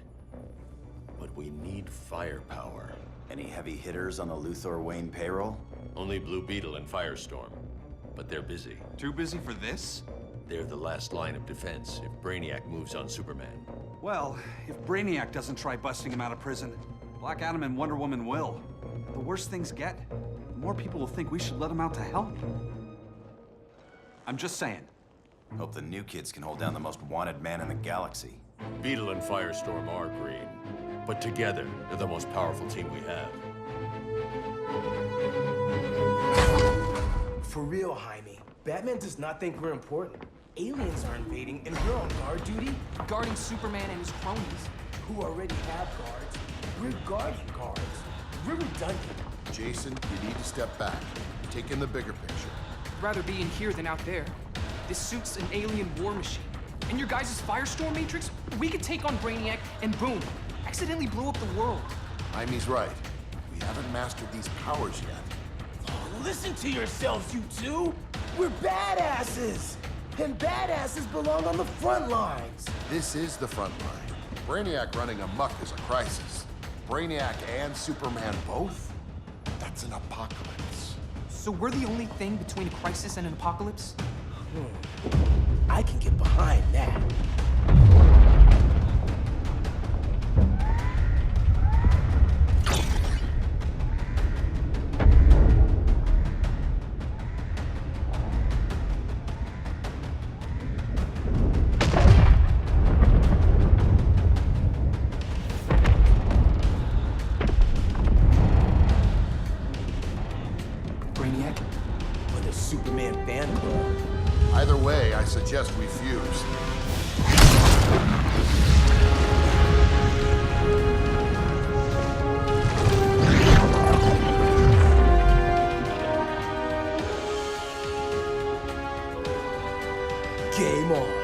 But we need firepower. Any heavy hitters on the Luthor Wayne payroll? Only Blue Beetle and Firestorm. But they're busy. Too busy for this? They're the last line of defense if Brainiac moves on Superman. Well, if Brainiac doesn't try busting him out of prison, Black Adam and Wonder Woman will. The worse things get, the more people will think we should let him out to help. I'm just saying. Hope the new kids can hold down the most wanted man in the galaxy. Beetle and Firestorm are green, but together, they're the most powerful team we have. For real, Jaime, Batman does not think we're important. Aliens are invading, and we're on guard duty? Guarding Superman and his cronies. Who already have guards. We're guarding guards. We're redundant. Jason, you need to step back. Take in the bigger picture. I'd rather be in here than out there. This suit's an alien war machine. And your guys' Firestorm Matrix, we could take on Brainiac and boom, accidentally blow up the world. Jaime's right. We haven't mastered these powers yet. Oh, listen to yourselves, you two! We're badasses! And badasses belong on the front lines! This is the front line. Brainiac running amok is a crisis. Brainiac and Superman both? That's an apocalypse. So we're the only thing between a crisis and an apocalypse? I can get behind that. Brainiac? Or the Superman fan club? Either way, I suggest we fuse. Game on.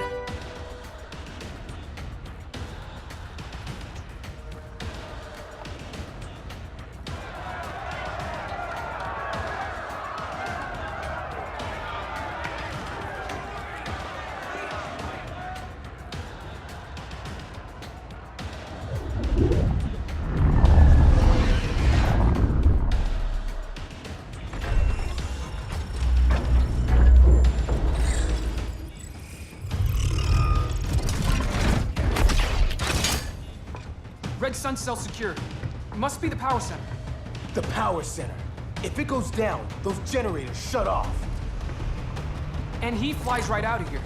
Red Sun cell secure. It must be the power center. The power center. If it goes down, those generators shut off. And he flies right out of here.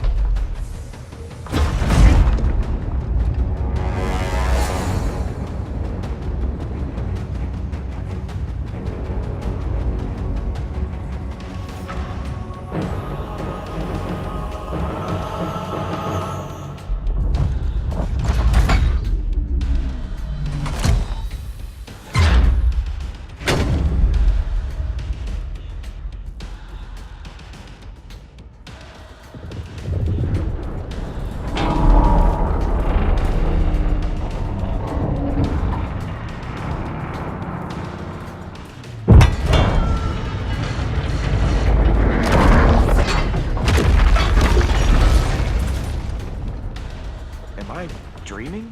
Am I dreaming?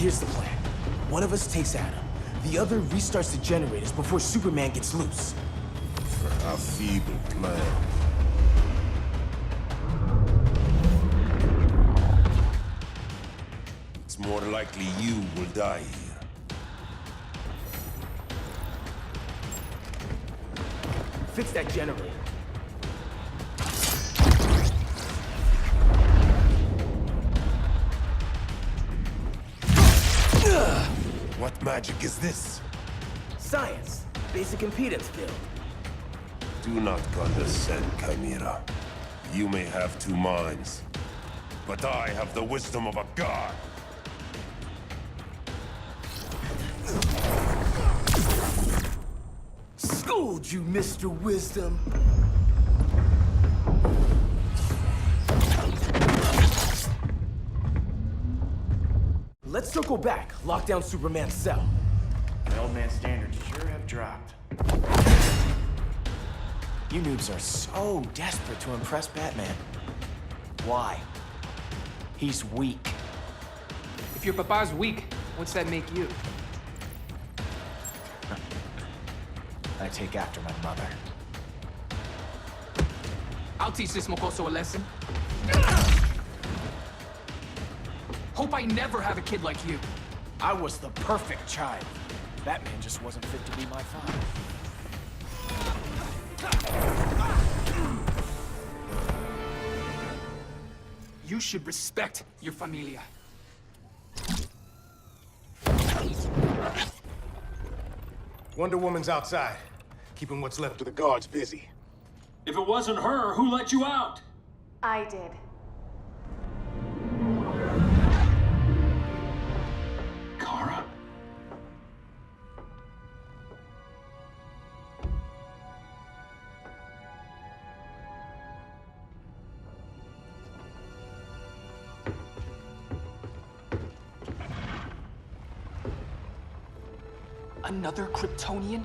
Here's the plan. One of us takes Adam. The other restarts the generators before Superman gets loose. For our feeble plan. It's more likely you will die here. Fix that generator. What magic is this? Science. Basic impedance field. Do not condescend, Chimera. You may have two minds, but I have the wisdom of a god. Schooled you, Mr. Wisdom. Let's circle back. Lock down Superman's cell. The old man's standards sure have dropped. You noobs are so desperate to impress Batman. Why? He's weak. If your papa's weak, what's that make you? I take after my mother. I'll teach this mocoso a lesson. Hope I never have a kid like you. I was the perfect child. Batman just wasn't fit to be my father. You should respect your familia. Wonder Woman's outside, keeping what's left of the guards busy. If it wasn't her, who let you out? I did. Kara? Another Kryptonian?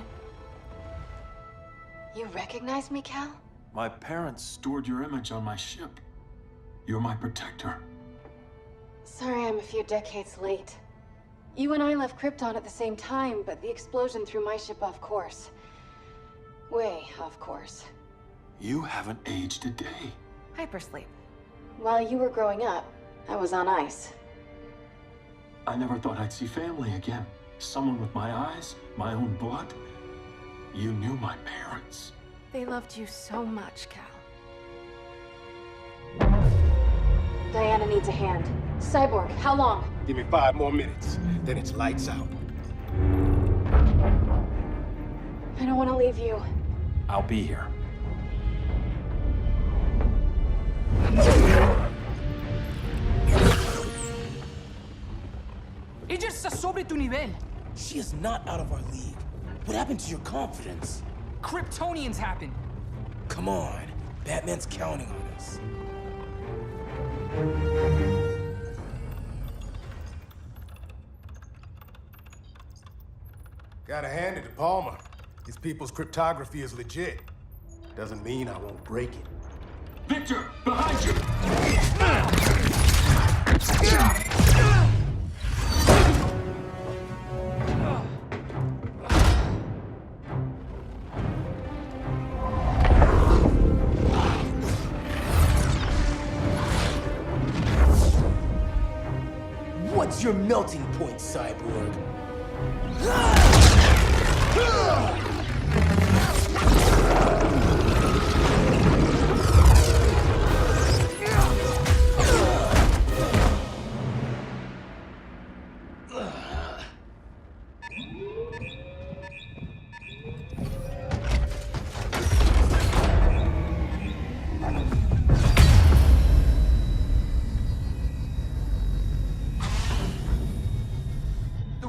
You recognize me, Cal? My parents stored your image on my ship. You're my protector. Sorry I'm a few decades late. You and I left Krypton at the same time, but the explosion threw my ship off course. Way off course. You haven't aged a day. Hypersleep. While you were growing up, I was on ice. I never thought I'd see family again. Someone with my eyes, my own blood. You knew my parents. They loved you so much, Cal. Diana needs a hand. Cyborg, how long? Give me 5 more minutes, then it's lights out. I don't want to leave you. I'll be here. Ella está sobre tu nivel. She is not out of our league. What happened to your confidence? Kryptonians happen. Come on. Batman's counting on us. Gotta hand it to Palmer. His people's cryptography is legit. Doesn't mean I won't break it. Victor, behind you! What's your melting point, Cyborg?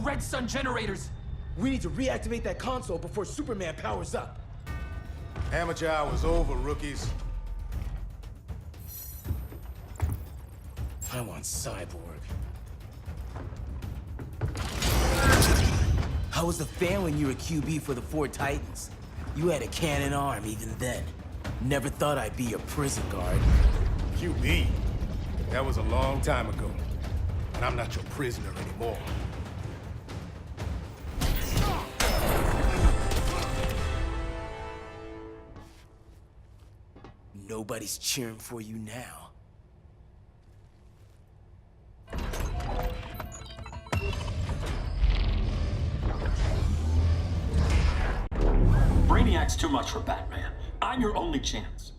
Red Sun generators! We need to reactivate that console before Superman powers up. Amateur hour's over, rookies. I want Cyborg. How was the fan when you were QB for the 4 Titans? You had a cannon arm even then. Never thought I'd be your prison guard. QB? That was a long time ago. And I'm not your prisoner anymore. Nobody's cheering for you now. Brainiac's too much for Batman. I'm your only chance.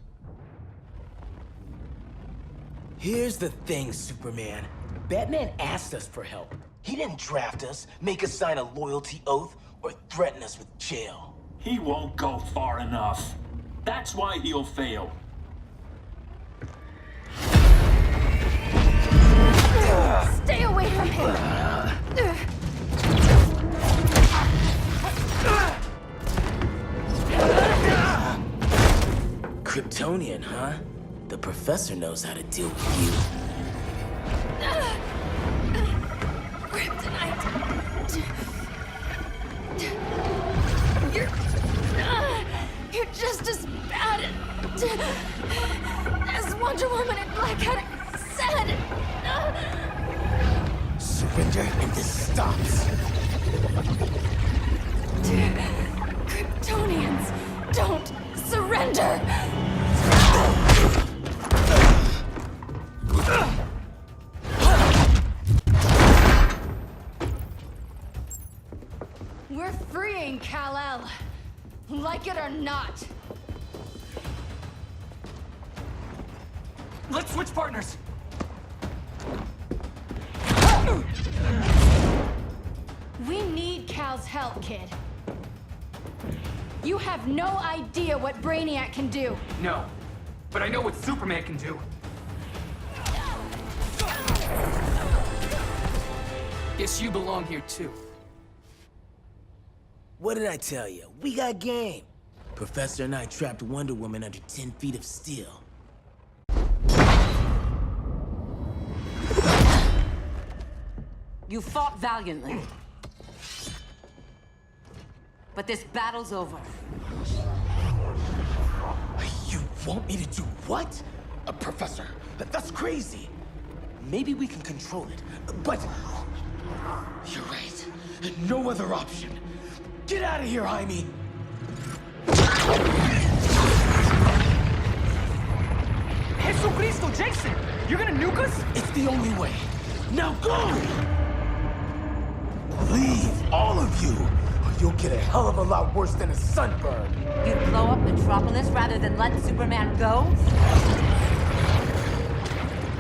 Here's the thing, Superman. Batman asked us for help. He didn't draft us, make us sign a loyalty oath, or threaten us with jail. He won't go far enough. That's why he'll fail. Stay away from him! Kryptonian, huh? The professor knows how to deal with you. Kryptonite! You're just as bad as Wonder Woman and Black Cat said! Surrender and this stops. Kryptonians, don't surrender! We're freeing Kal-El, like it or not. Let's switch partners. We need Cal's help, kid. You have no idea what Brainiac can do. No, but I know what Superman can do. Guess you belong here too. What did I tell you? We got game. Professor and I trapped Wonder Woman under 10 feet of steel. You fought valiantly. But this battle's over. You want me to do what? Professor, that's crazy. Maybe we can control it, but... You're right. No other option. Get out of here, Jaime! Jesucristo, Jason! You're gonna nuke us? It's the only way. Now go! Leave, all of you, or you'll get a hell of a lot worse than a sunburn. You'd blow up Metropolis rather than let Superman go?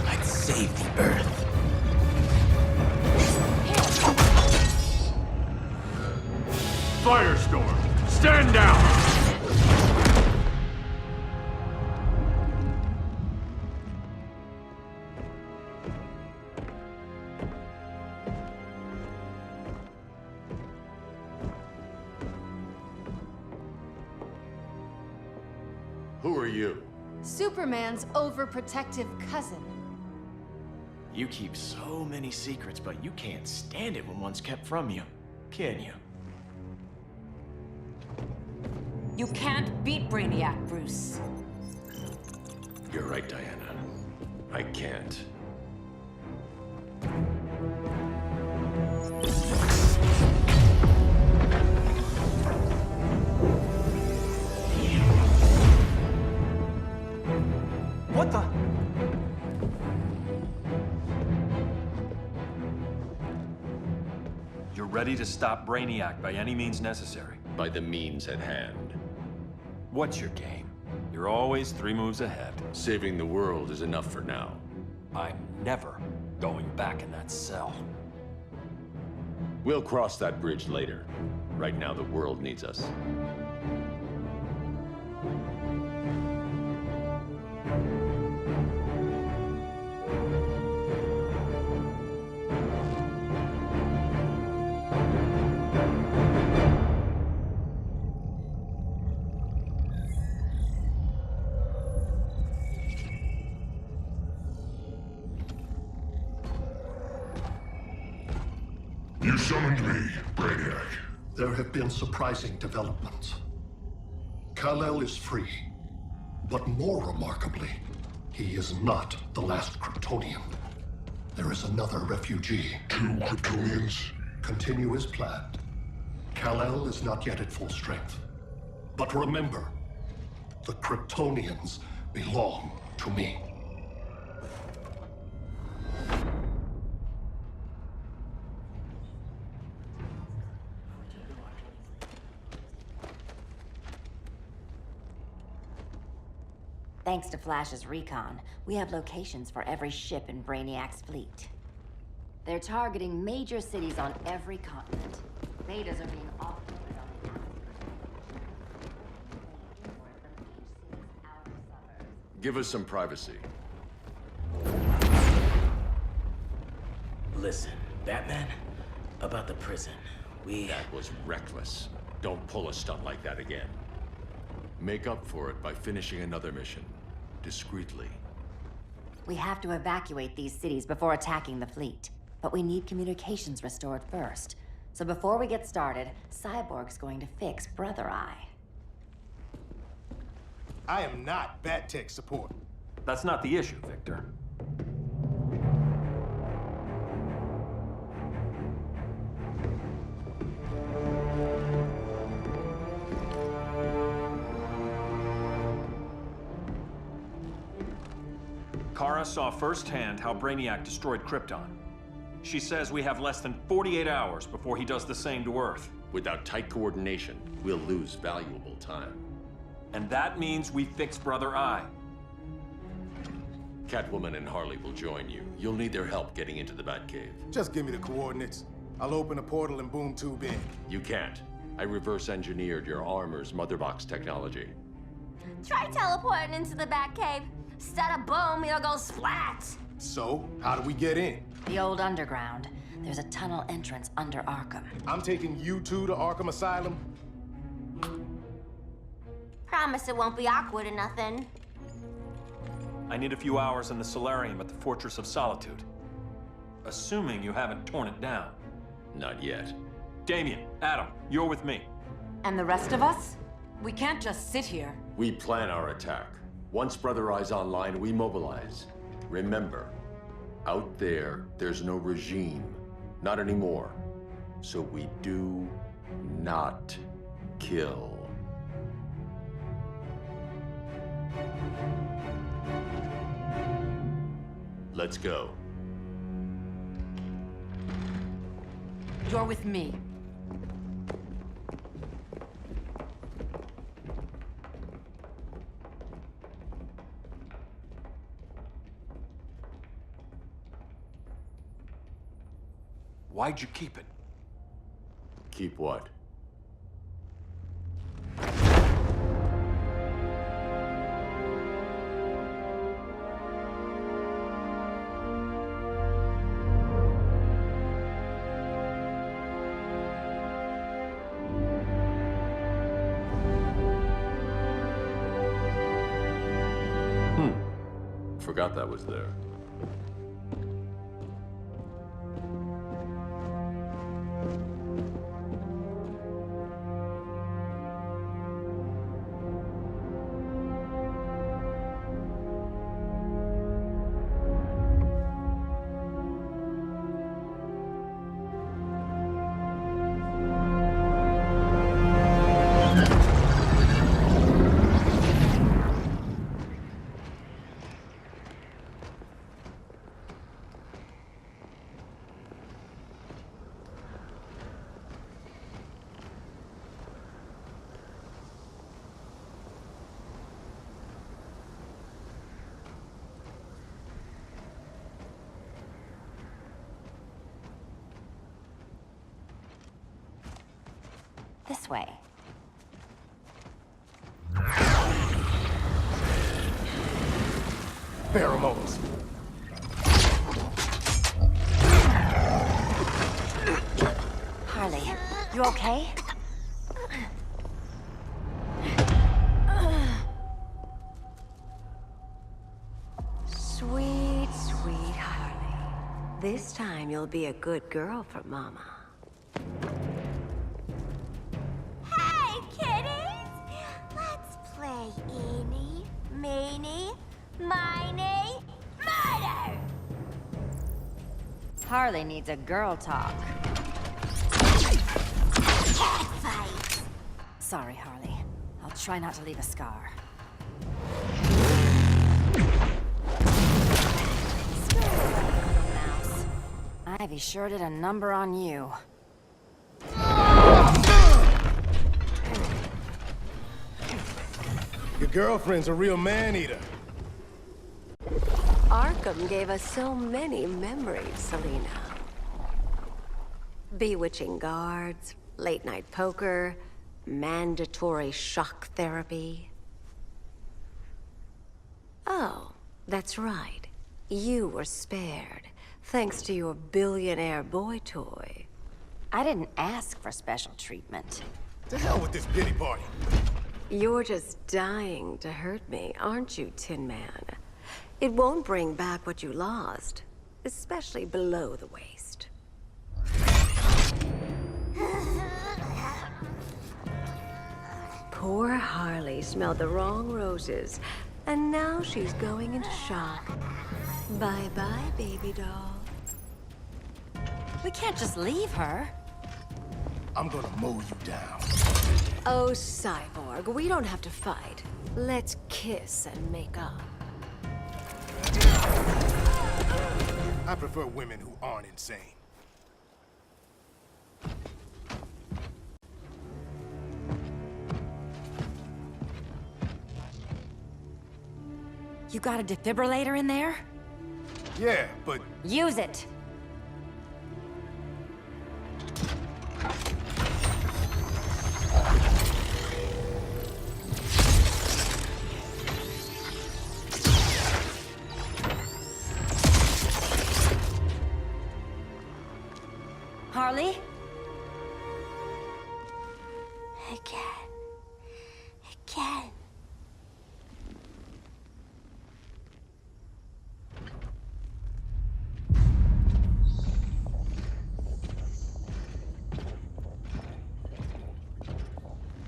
I'd save the Earth. Firestorm, stand down! Who are you? Superman's overprotective cousin. You keep so many secrets, but you can't stand it when one's kept from you, can you? You can't beat Brainiac, Bruce. You're right, Diana. I can't. What the? You're ready to stop Brainiac by any means necessary. By the means at hand. What's your game? You're always 3 moves ahead. Saving the world is enough for now. I'm never going back in that cell. We'll cross that bridge later. Right now, the world needs us. You summoned me, Brainiac. There have been surprising developments. Kal-El is free, but more remarkably, he is not the last Kryptonian. There is another refugee. 2 Kryptonians? Continue as planned. Kal-El is not yet at full strength. But remember, the Kryptonians belong to me. Thanks to Flash's recon, we have locations for every ship in Brainiac's fleet. They're targeting major cities on every continent. Betas are being offloaded on the outskirts. Give us some privacy. Listen, Batman, about the prison, That was reckless. Don't pull a stunt like that again. Make up for it by finishing another mission. Discreetly. We have to evacuate these cities before attacking the fleet. But we need communications restored first. So before we get started, Cyborg's going to fix Brother Eye. I am not Bat Tech support. That's not the issue, Victor. Kara saw firsthand how Brainiac destroyed Krypton. She says we have less than 48 hours before he does the same to Earth. Without tight coordination, we'll lose valuable time. And that means we fix Brother Eye. Catwoman and Harley will join you. You'll need their help getting into the Batcave. Just give me the coordinates. I'll open a portal and boom tube in. You can't. I reverse engineered your armor's motherbox technology. Try teleporting into the Batcave. Instead of boom, you'll go splat. So, how do we get in? The old underground. There's a tunnel entrance under Arkham. I'm taking you two to Arkham Asylum. Promise it won't be awkward or nothing. I need a few hours in the solarium at the Fortress of Solitude. Assuming you haven't torn it down. Not yet. Damien, Adam, you're with me. And the rest of us? We can't just sit here. We plan our attack. Once Brother Eye's online, we mobilize. Remember, out there, there's no regime. Not anymore. So we do not kill. Let's go. You're with me. Why'd you keep it? Keep what? Forgot that was there. This way. Pheromones. Harley, you okay? Sweet, sweet Harley. This time you'll be a good girl for Mama. Hey, kiddies! Let's play eeny, meeny, miny, murder! Harley needs a girl talk. Cat fight! Sorry, Harley. I'll try not to leave a scar. Mouse. Ivy sure did a number on you. Your girlfriend's a real man-eater. Arkham gave us so many memories, Selina. Bewitching guards, late-night poker, mandatory shock therapy. Oh, that's right. You were spared, thanks to your billionaire boy toy. I didn't ask for special treatment. To hell with this pity party. You're just dying to hurt me, aren't you, Tin Man? It won't bring back what you lost, especially below the waist. Poor Harley smelled the wrong roses, and now she's going into shock. Bye-bye, baby doll. We can't just leave her. I'm gonna mow you down. Oh, Cyborg, we don't have to fight. Let's kiss and make up. I prefer women who aren't insane. You got a defibrillator in there? Yeah, but... Use it! Harley? Again.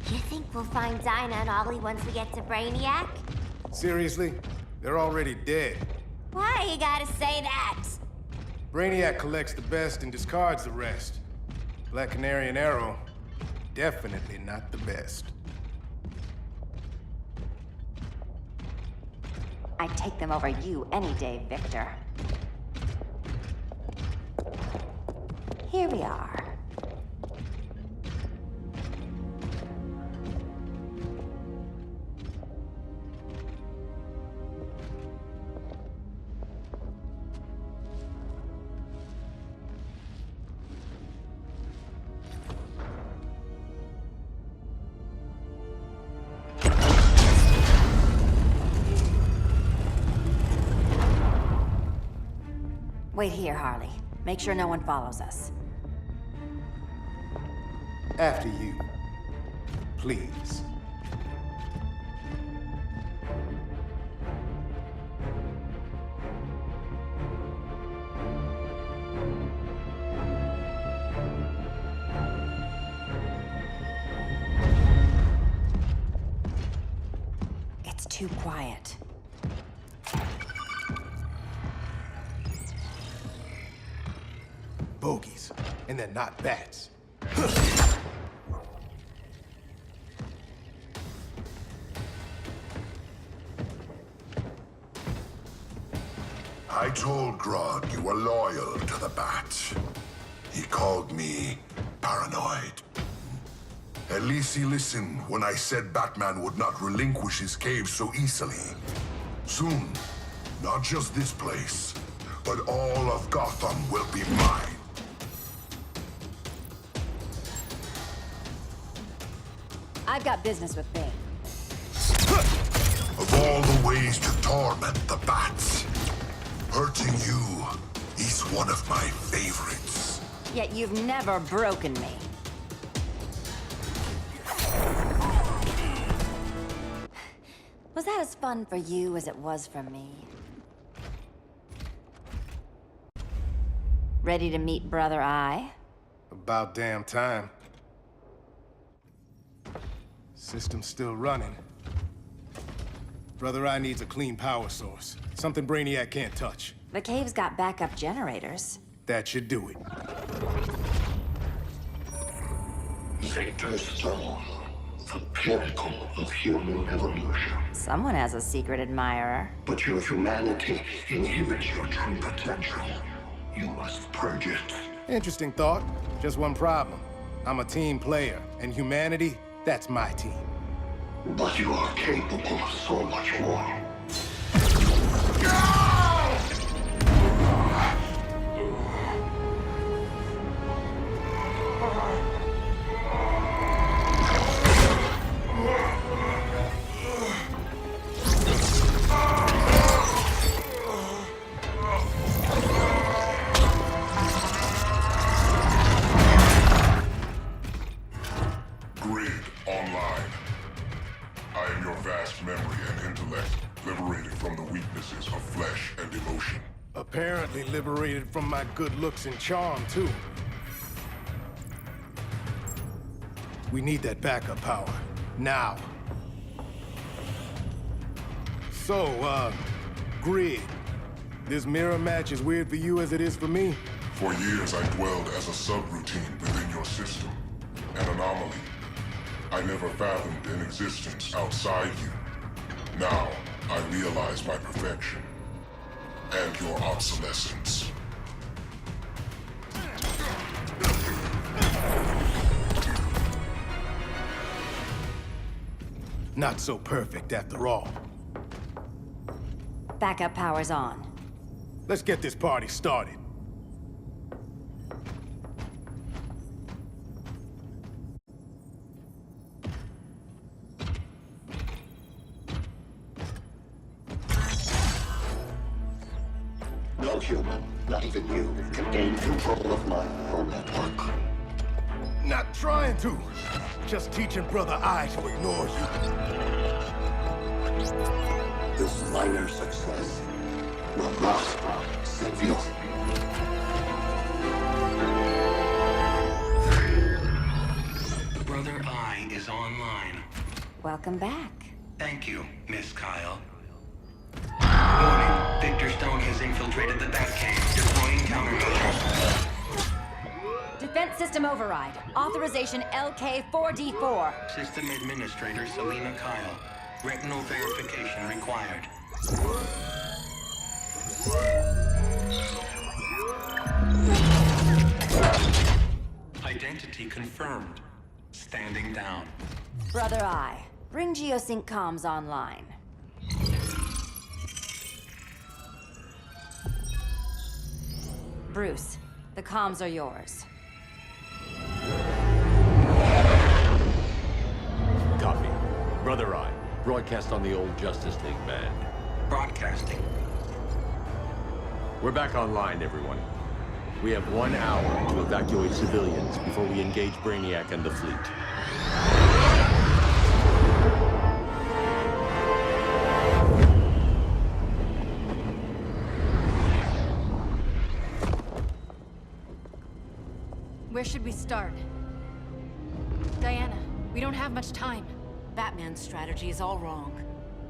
You think we'll find Dinah and Ollie once we get to Brainiac? Seriously? They're already dead. Why you gotta say that? Brainiac collects the best and discards the rest. Black Canary and Arrow, definitely not the best. I'd take them over you any day, Victor. Here we are. Wait here, Harley. Make sure no one follows us. After you. Please. It's too quiet. Bogies, and they're not bats. I told Grodd you were loyal to the Bat. He called me paranoid. At least he listened when I said Batman would not relinquish his cave so easily. Soon, not just this place, but all of Gotham will be mine. I've got business with Bane. Of all the ways to torment the Bats, hurting you is one of my favorites. Yet you've never broken me. Was that as fun for you as it was for me? Ready to meet Brother Eye? About damn time. System's still running. Brother Eye needs a clean power source. Something Brainiac can't touch. The cave's got backup generators. That should do it. Victor Stone, the pinnacle of human evolution. Someone has a secret admirer. But your humanity inhibits your true potential. You must purge it. Interesting thought. Just one problem. I'm a team player, and humanity, that's my team. But you are capable of so much more. got good looks and charm, too. We need that backup power. Now. So, Grid. This mirror match is weird for you as it is for me? For years, I dwelled as a subroutine within your system. An anomaly. I never fathomed an existence outside you. Now, I realize my perfection. And your obsolescence. Not so perfect after all. Backup power's on. Let's get this party started. No human, not even you, can gain control of my neural network. Not trying to. Just teaching Brother I to ignore you. This minor success will not save you. Brother I is online. Welcome back. Thank you, Miss Kyle. Warning, Victor Stone has infiltrated the Batcave, deploying countermeasures. Defense system override. Authorization LK4D4. System Administrator Selena Kyle. Retinal verification required. Identity confirmed. Standing down. Brother I, bring Geosync comms online. Bruce, the comms are yours. Copy. Brother I, broadcast on the old Justice League band. Broadcasting. We're back online, everyone. We have 1 hour to evacuate civilians before we engage Brainiac and the fleet. Where should we start? Diana, we don't have much time. Batman's strategy is all wrong.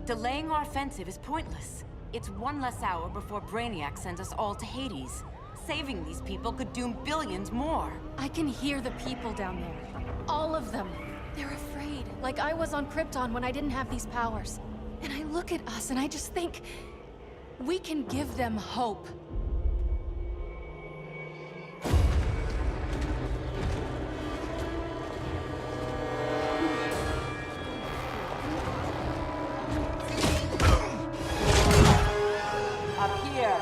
Delaying our offensive is pointless. It's 1 less hour before Brainiac sends us all to Hades. Saving these people could doom billions more. I can hear the people down there. All of them. They're afraid, like I was on Krypton when I didn't have these powers. And I look at us and I just think, we can give them hope. Up here.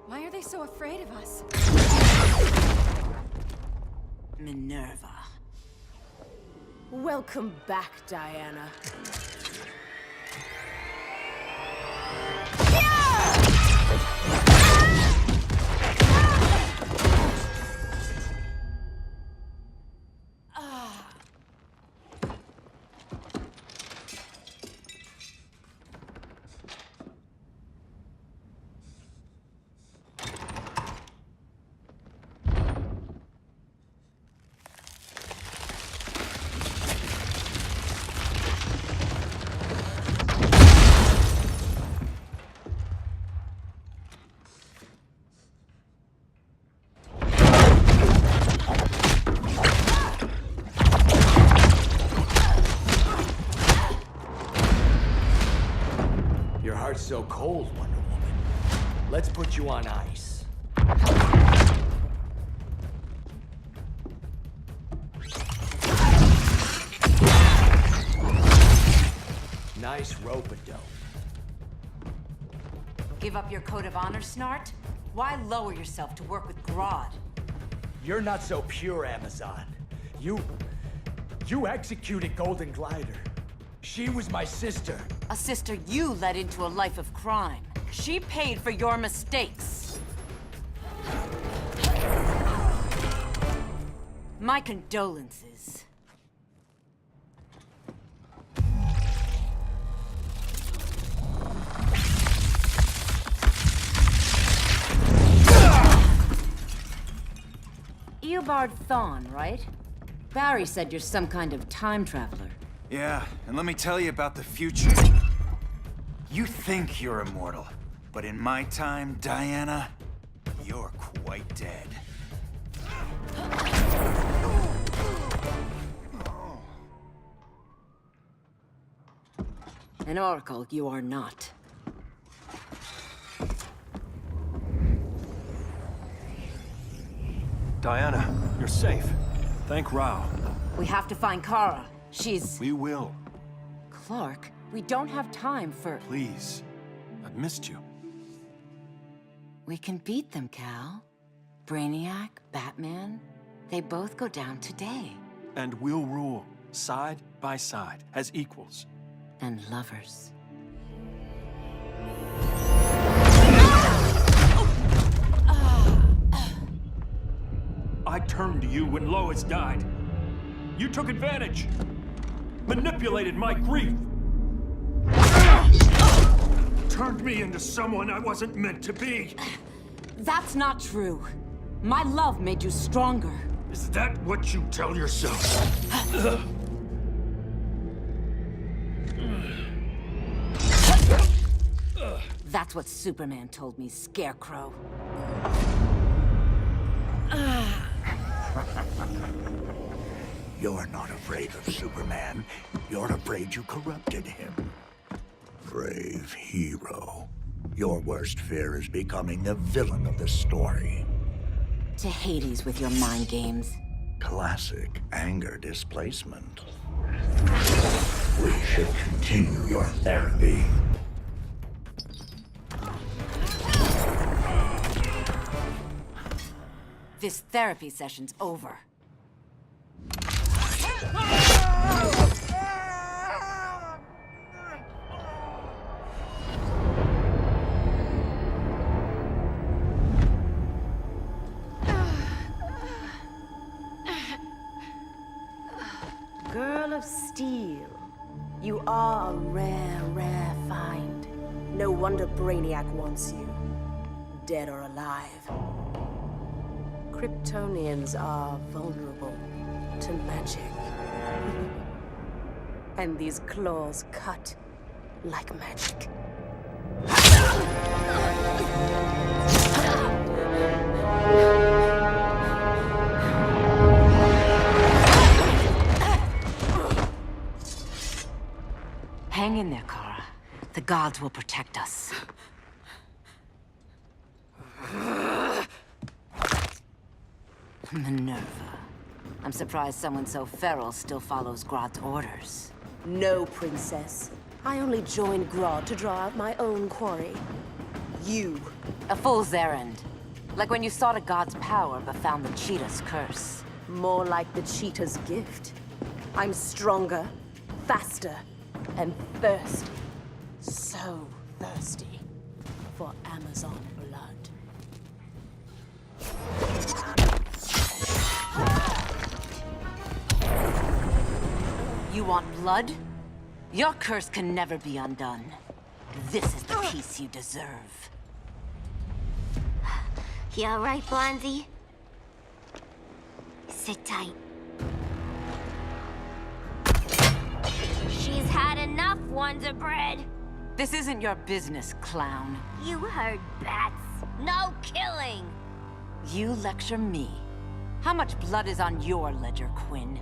Why are they so afraid of us? Minerva. Welcome back, Diana. Your heart's so cold, Wonder Woman. Let's put you on ice. nice rope-a-dope. Give up your code of honor, Snart? Why lower yourself to work with Grodd? You're not so pure, Amazon. You executed Golden Glider. She was my sister. A sister you led into a life of crime. She paid for your mistakes. My condolences. Eobard Thawne, right? Barry said you're some kind of time traveler. Yeah, and let me tell you about the future. You think you're immortal, but in my time, Diana, you're quite dead. An oracle you are not. Diana, you're safe. Thank Rao. We have to find Kara. She's... We will. Clark, we don't have time for... Please. I've missed you. We can beat them, Cal. Brainiac, Batman, they both go down today. And we'll rule, side by side, as equals. And lovers. I turned to you when Lois died. You took advantage. Manipulated my grief. Turned me into someone I wasn't meant to be. That's not true. My love made you stronger. Is that what you tell yourself? That's what Superman told me, Scarecrow. You're not afraid of Superman. You're afraid you corrupted him. Brave hero. Your worst fear is becoming the villain of the story. To Hades with your mind games. Classic anger displacement. We should continue your therapy. This therapy session's over. Girl of Steel, you are a rare, rare find. No wonder Brainiac wants you, dead or alive. Kryptonians are vulnerable to magic. And these claws cut like magic. Hang in there, Kara. The gods will protect us. Minerva. I'm surprised someone so feral still follows Grodd's orders. No, Princess. I only joined Grodd to draw out my own quarry. You. A fool's errand. Like when you sought a god's power but found the cheetah's curse. More like the cheetah's gift. I'm stronger, faster, and thirsty. So thirsty for Amazon blood. You want blood? Your curse can never be undone. This is the peace you deserve. You all right, Blondie? Sit tight. She's had enough, Wonder Bread. This isn't your business, clown. You heard bats. No killing. You lecture me. How much blood is on your ledger, Quinn?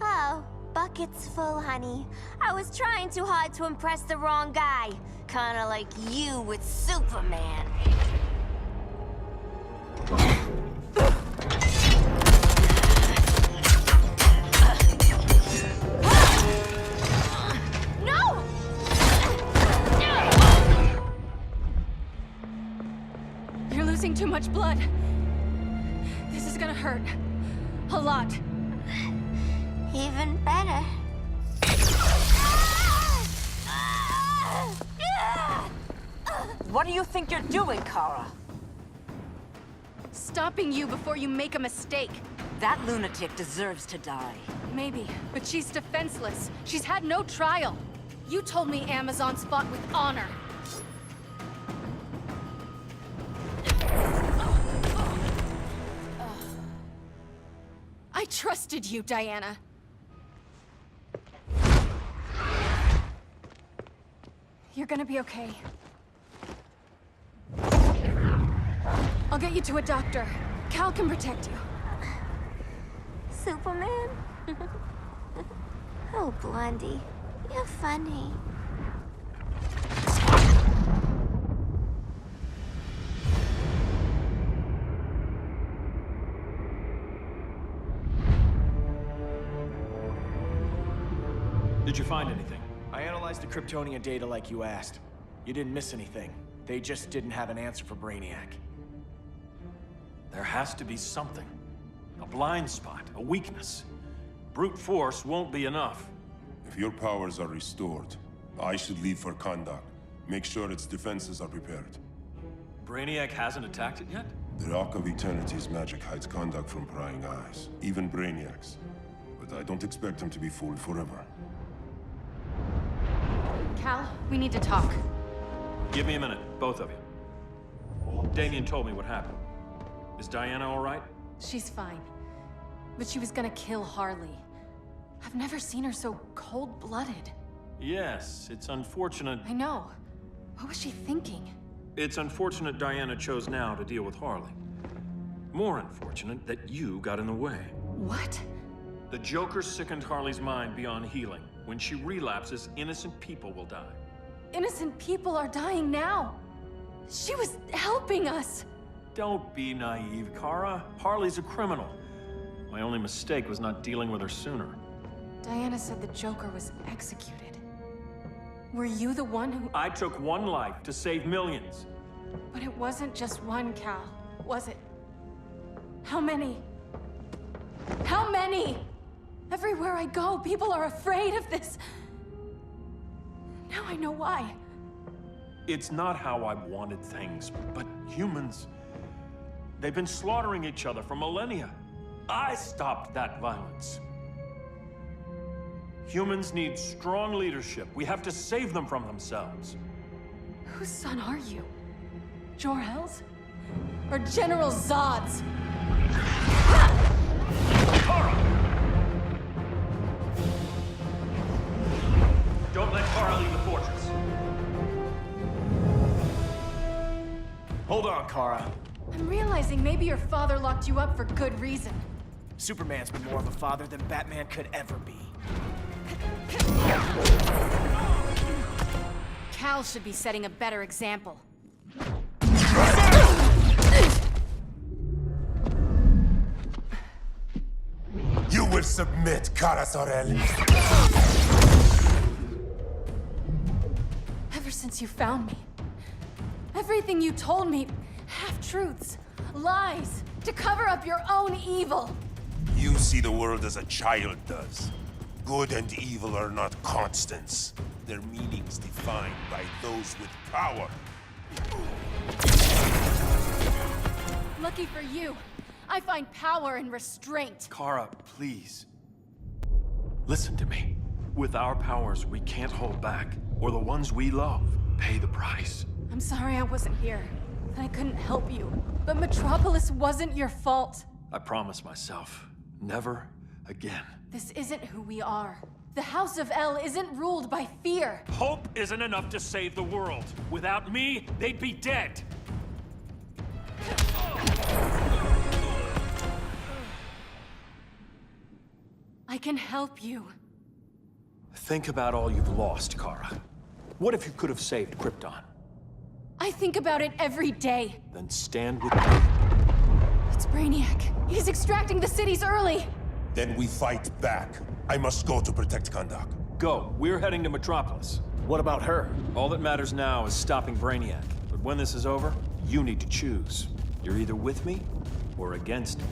Oh, buckets full, honey. I was trying too hard to impress the wrong guy. Kinda like you with Superman. No! losing too much blood. This is gonna hurt. A lot. Even better. What do you think you're doing, Kara? Stopping you before you make a mistake. That lunatic deserves to die. Maybe, but she's defenseless. She's had no trial. You told me Amazons fought with honor. I trusted you, Diana. You're gonna be okay. I'll get you to a doctor. Cal can protect you. Superman? Oh, Blondie, you're funny. Did you find anything? I analyzed the Kryptonian data like you asked. You didn't miss anything. They just didn't have an answer for Brainiac. There has to be something. A blind spot, a weakness. Brute force won't be enough. If your powers are restored, I should leave for Kahndaq. Make sure its defenses are prepared. Brainiac hasn't attacked it yet? The Rock of Eternity's magic hides Kahndaq from prying eyes, even Brainiac's. But I don't expect him to be fooled forever. Cal, we need to talk. Give me a minute, both of you. Damien told me what happened. Is Diana all right? She's fine. But she was gonna kill Harley. I've never seen her so cold-blooded. Yes, it's unfortunate. I know. What was she thinking? It's unfortunate Diana chose now to deal with Harley. More unfortunate that you got in the way. What? The Joker sickened Harley's mind beyond healing. When she relapses, innocent people will die. Innocent people are dying now. She was helping us. Don't be naive, Kara. Harley's a criminal. My only mistake was not dealing with her sooner. Diana said the Joker was executed. Were you the one who... I took one life to save millions. But it wasn't just one, Cal, was it? How many? How many? Everywhere I go, people are afraid of this. Now I know why. It's not how I wanted things, but humans... They've been slaughtering each other for millennia. I stopped that violence. Humans need strong leadership. We have to save them from themselves. Whose son are you? Jor-El's? Or General Zod's? Kara! Don't let Kara leave the fortress. Hold on, Kara. I'm realizing maybe your father locked you up for good reason. Superman's been more of a father than Batman could ever be. Cal should be setting a better example. You will submit, Kara Zor-El. Ever since you found me, everything you told me, half-truths, lies, to cover up your own evil. You see the world as a child does. Good and evil are not constants. Their meanings defined by those with power. Lucky for you, I find power in restraint. Kara, please. Listen to me. With our powers, we can't hold back, or the ones we love pay the price. I'm sorry I wasn't here, and I couldn't help you. But Metropolis wasn't your fault. I promise myself, never again. This isn't who we are. The House of El isn't ruled by fear. Hope isn't enough to save the world. Without me, they'd be dead. I can help you. Think about all you've lost, Kara. What if you could have saved Krypton? I think about it every day. Then stand with me. It's Brainiac. He's extracting the cities early. Then we fight back. I must go to protect Kahndaq. Go. We're heading to Metropolis. What about her? All that matters now is stopping Brainiac. But when this is over, you need to choose. You're either with me or against me.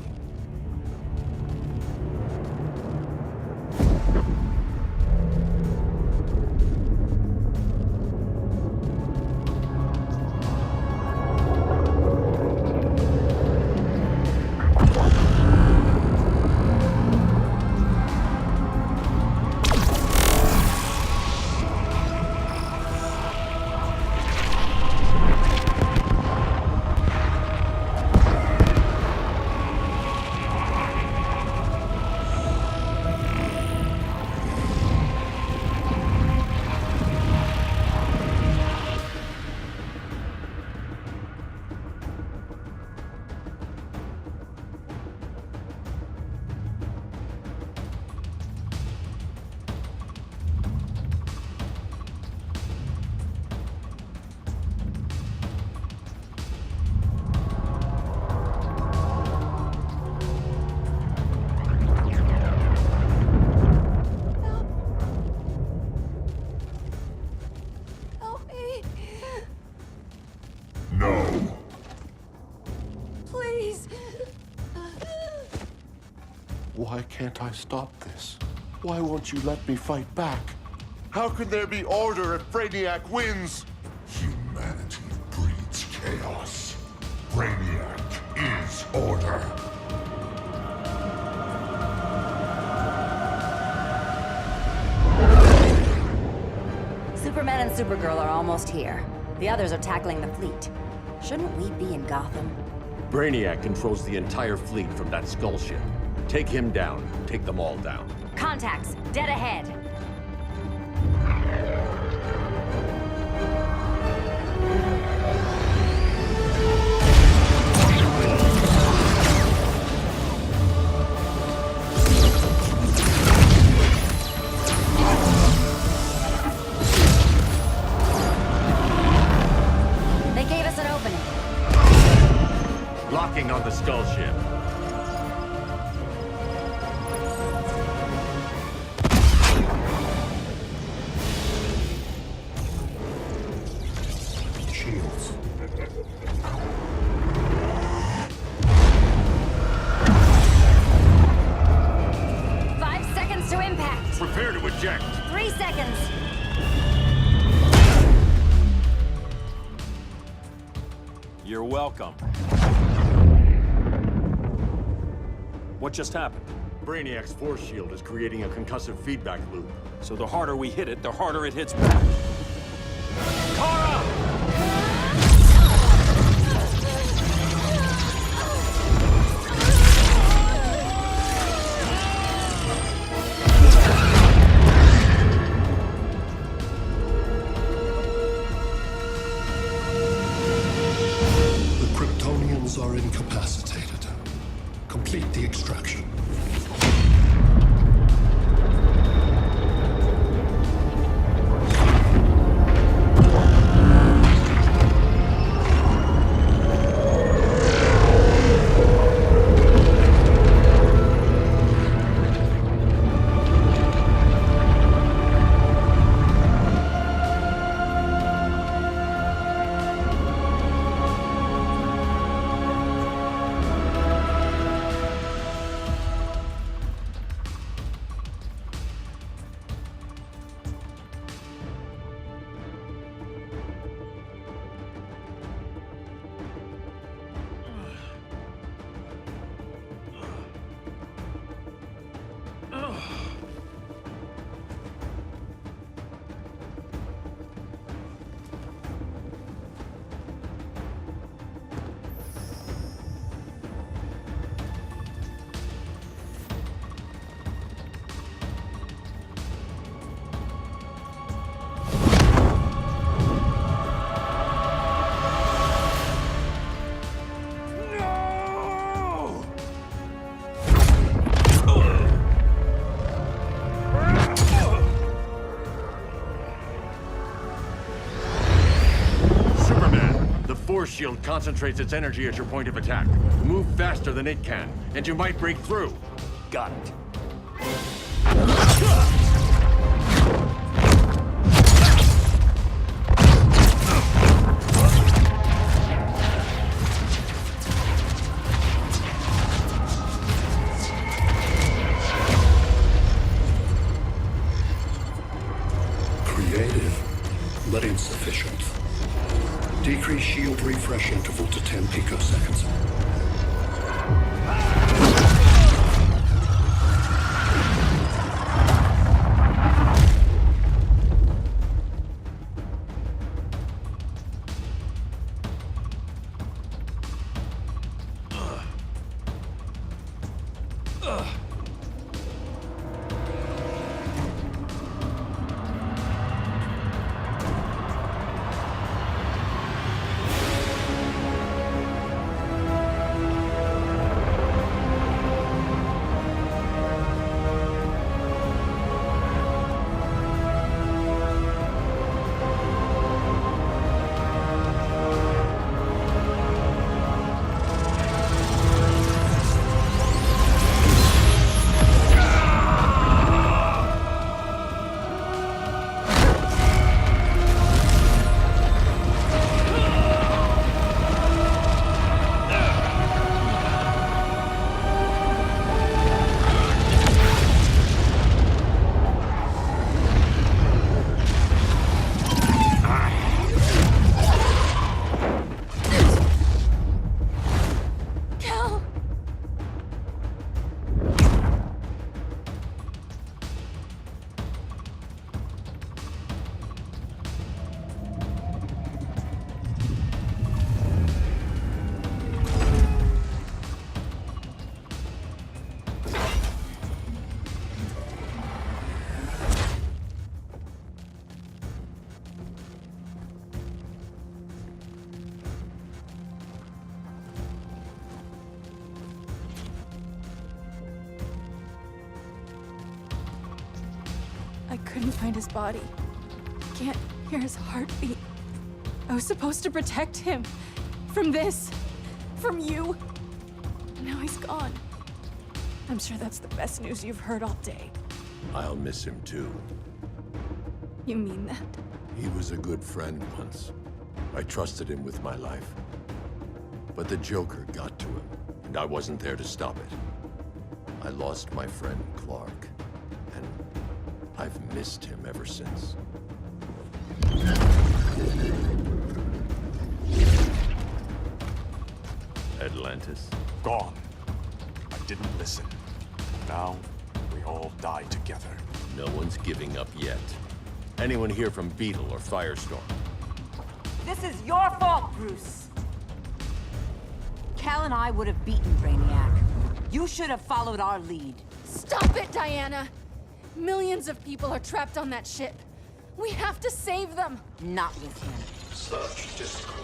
Why can't I stop this? Why won't you let me fight back? How can there be order if Brainiac wins? Humanity breeds chaos. Brainiac is order. Superman and Supergirl are almost here. The others are tackling the fleet. Shouldn't we be in Gotham? Brainiac controls the entire fleet from that skull ship. Take him down. Take them all down. Contacts, dead ahead. They gave us an opening. Locking on the skull ship. Shields. Five seconds to impact. Prepare to eject. 3 seconds. You're welcome. What just happened? Brainiac's force shield is creating a concussive feedback loop. So the harder we hit it, the harder it hits back. Kara! The Kryptonians are incapacitated. Complete the extraction. Force shield concentrates its energy at your point of attack. Move faster than it can, and you might break through. Got it. Decrease shield refresh interval to 10 picoseconds. I couldn't find his body. Can't hear his heartbeat. I was supposed to protect him. From this. From you. Now he's gone. I'm sure that's the best news you've heard all day. I'll miss him too. You mean that? He was a good friend once. I trusted him with my life. But the Joker got to him, and I wasn't there to stop it. I lost my friend Clark, and I've missed him ever since. Atlantis? Gone. I didn't listen. Now, we all die together. No one's giving up yet. Anyone here from Beetle or Firestorm? This is your fault, Bruce. Cal and I would have beaten Brainiac. You should have followed our lead. Stop it, Diana! Millions of people are trapped on that ship. We have to save them! Not with him. Such discord.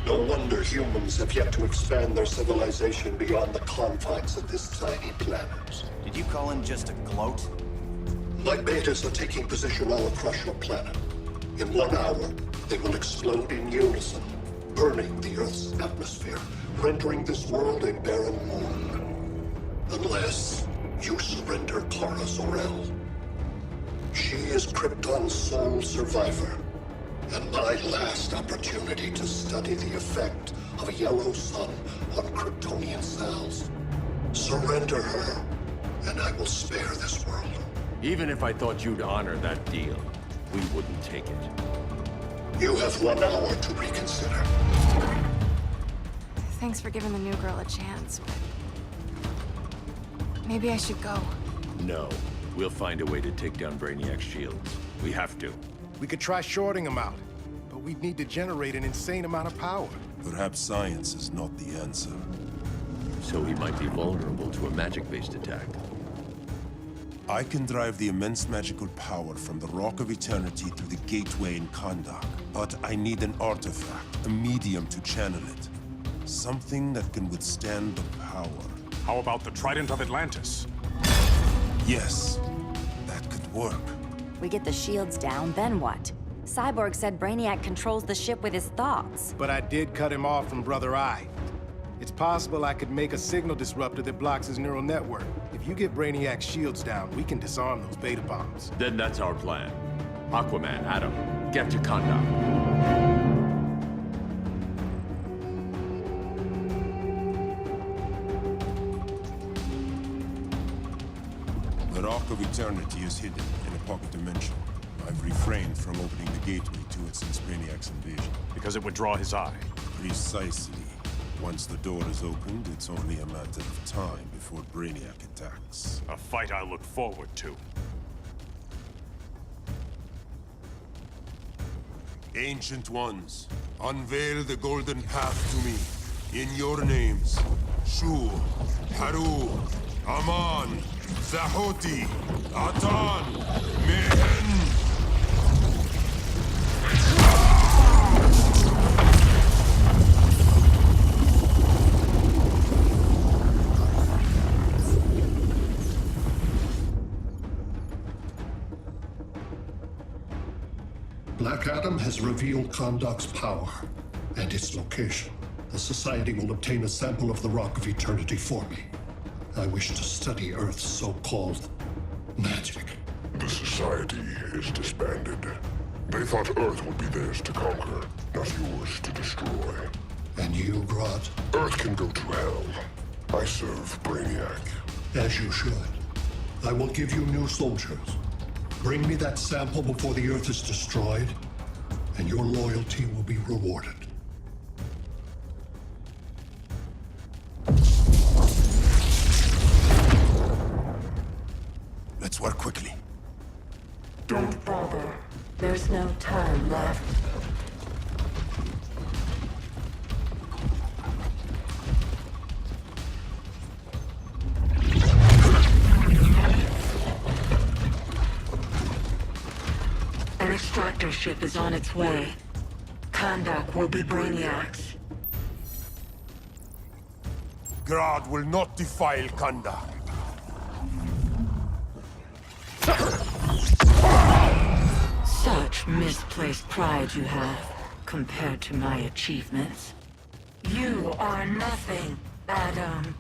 No wonder humans have yet to expand their civilization beyond the confines of this tiny planet. Did you call him just a gloat? My betas are taking position all across your planet. In 1 hour, they will explode in unison, burning the Earth's atmosphere, rendering this world a barren moon. Unless you surrender Kara Zor-El. She is Krypton's sole survivor, and my last opportunity to study the effect of a yellow sun on Kryptonian cells. Surrender her, and I will spare this world. Even if I thought you'd honor that deal, we wouldn't take it. You have 1 hour to reconsider. Thanks for giving the new girl a chance, but... maybe I should go. No. We'll find a way to take down Brainiac's shields. We have to. We could try shorting him out, but we'd need to generate an insane amount of power. Perhaps science is not the answer. So he might be vulnerable to a magic-based attack. I can drive the immense magical power from the Rock of Eternity through the gateway in Kahndaq. But I need an artifact, a medium to channel it. Something that can withstand the power. How about the Trident of Atlantis? Yes, that could work. We get the shields down, then what? Cyborg said Brainiac controls the ship with his thoughts. But I did cut him off from Brother Eye. It's possible I could make a signal disruptor that blocks his neural network. If you get Brainiac's shields down, we can disarm those beta bombs. Then that's our plan. Aquaman, Adam, get to Kahndaq. The Rock of Eternity is hidden in a pocket dimension. I've refrained from opening the gateway to it since Brainiac's invasion. Because it would draw his eye. Precisely. Once the door is opened, it's only a matter of time before Brainiac attacks. A fight I look forward to. Ancient Ones, unveil the golden path to me. In your names, Shu, Haru, Aman, Zahoti, Atan, Mehen. Black Adam has revealed Kandak's power and its location. The Society will obtain a sample of the Rock of Eternity for me. I wish to study Earth's so-called magic. The Society is disbanded. They thought Earth would be theirs to conquer, not yours to destroy. And you, Grodd? Earth can go to hell. I serve Brainiac. As you should. I will give you new soldiers. Bring me that sample before the Earth is destroyed, and your loyalty will be rewarded. Let's work quickly. Don't bother. There's no time left. An extractor ship is on its way. Kandak will be Brainiac's. Grodd will not defile Kanda. Such misplaced pride you have, compared to my achievements. You are nothing, Adam.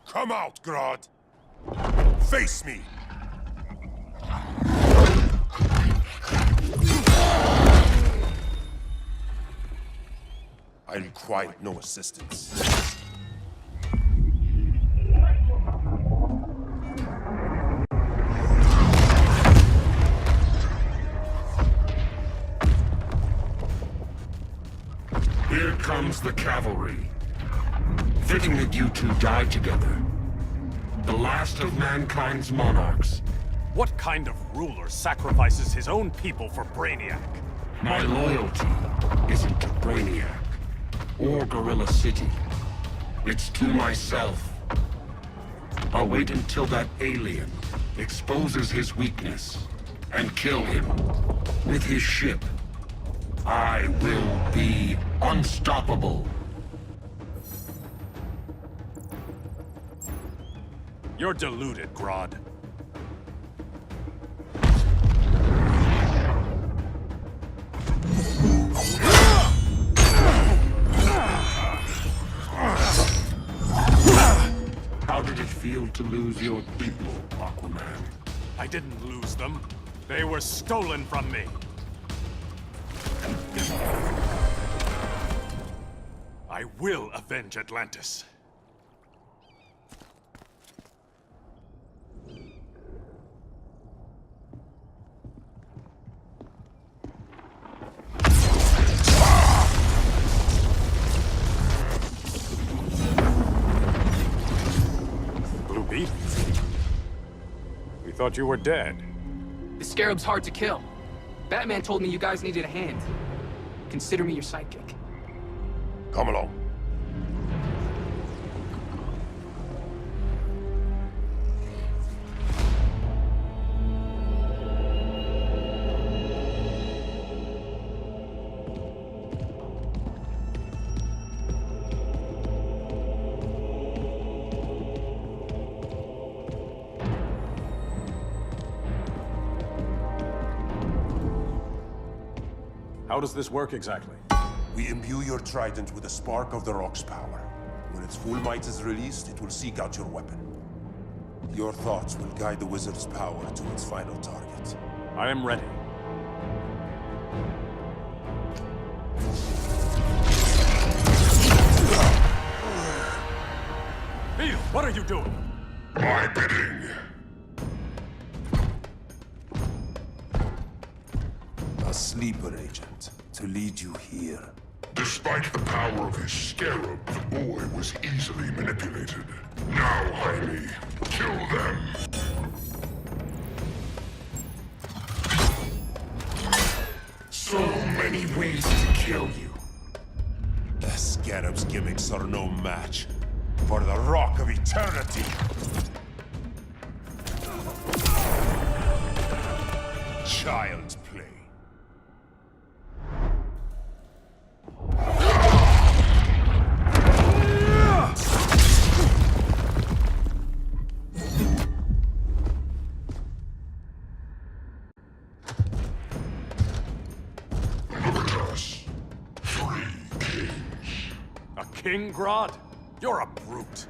Come out, Grodd. Face me. I require no assistance. Here comes the cavalry. Fitting that you two die together. The last of mankind's monarchs. What kind of ruler sacrifices his own people for Brainiac? My loyalty isn't to Brainiac or Gorilla City. It's to myself. I'll wait until that alien exposes his weakness and kill him with his ship. I will be unstoppable. You're deluded, Grodd. How did it feel to lose your people, Aquaman? I didn't lose them. They were stolen from me. I will avenge Atlantis. Blue Beetle? We thought you were dead. The Scarab's hard to kill. Batman told me you guys needed a hand. Consider me your sidekick. Come along. How does this work exactly? We imbue your trident with a spark of the Rock's power. When its full might is released, it will seek out your weapon. Your thoughts will guide the wizard's power to its final target. I am ready. Beetle, what are you doing? My bidding. A sleeper agent to lead you here. Despite the power of his scarab, the boy was easily manipulated. Now, Jaime, kill them. So many ways to kill you. The Scarab's gimmicks are no match for the Rock of Eternity. Child's play. King Grodd? You're a brute.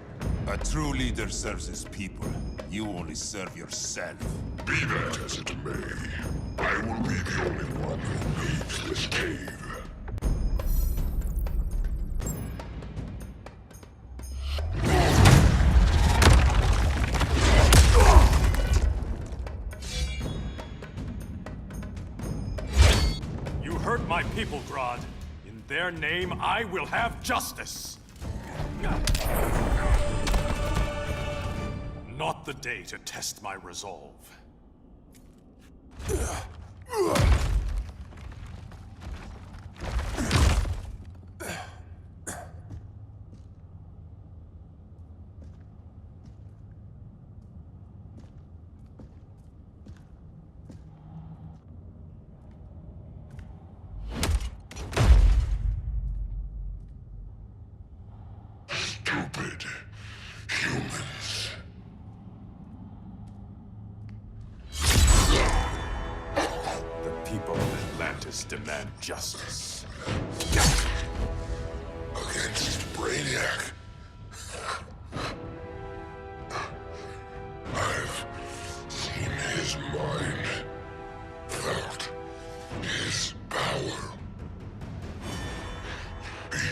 A true leader serves his people. You only serve yourself. Be that as it may, I will be the only one who leaves this cave. You hurt my people, Grodd. In their name, I will have justice. Not the day to test my resolve. Stupid humans. The people of Atlantis demand justice. Against Brainiac. I've seen his mind, felt his power. He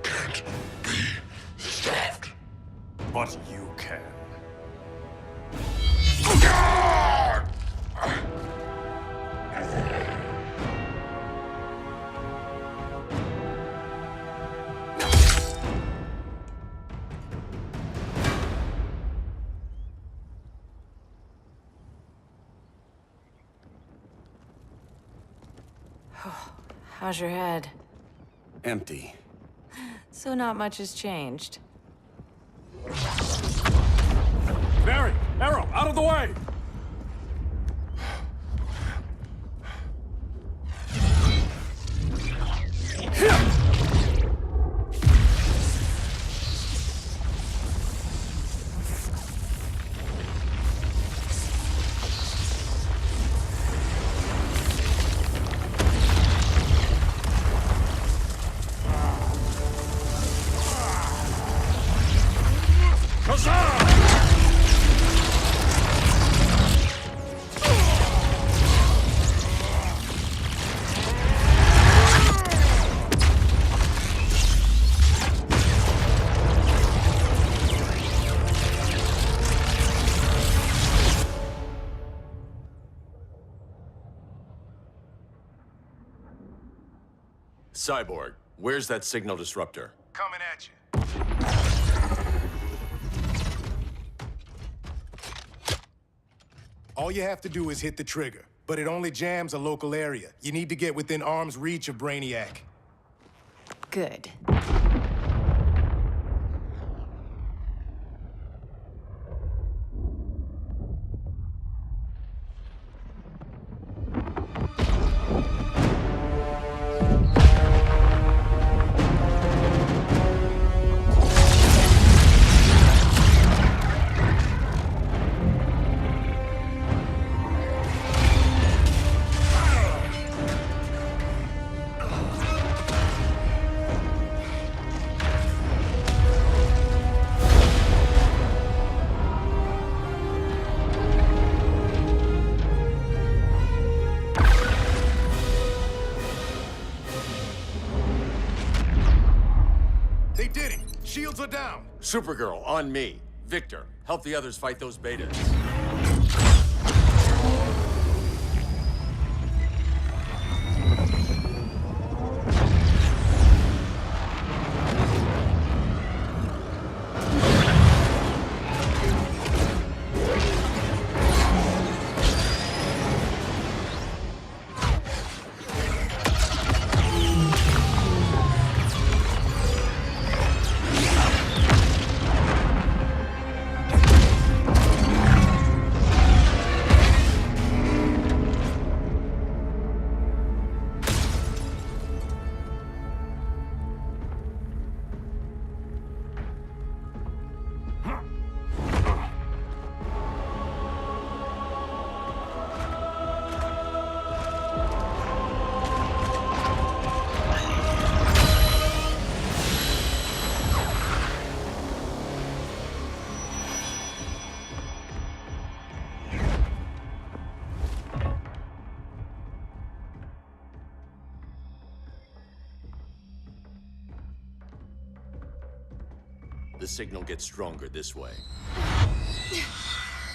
can't be stopped. But you can. How's your head? Empty. So not much has changed. Barry! Arrow! Out of the way! Cyborg, where's that signal disruptor? Coming at you. All you have to do is hit the trigger, but it only jams a local area. You need to get within arm's reach of Brainiac. Good. They did it! Shields are down! Supergirl, on me. Victor, help the others fight those betas. The signal gets stronger this way.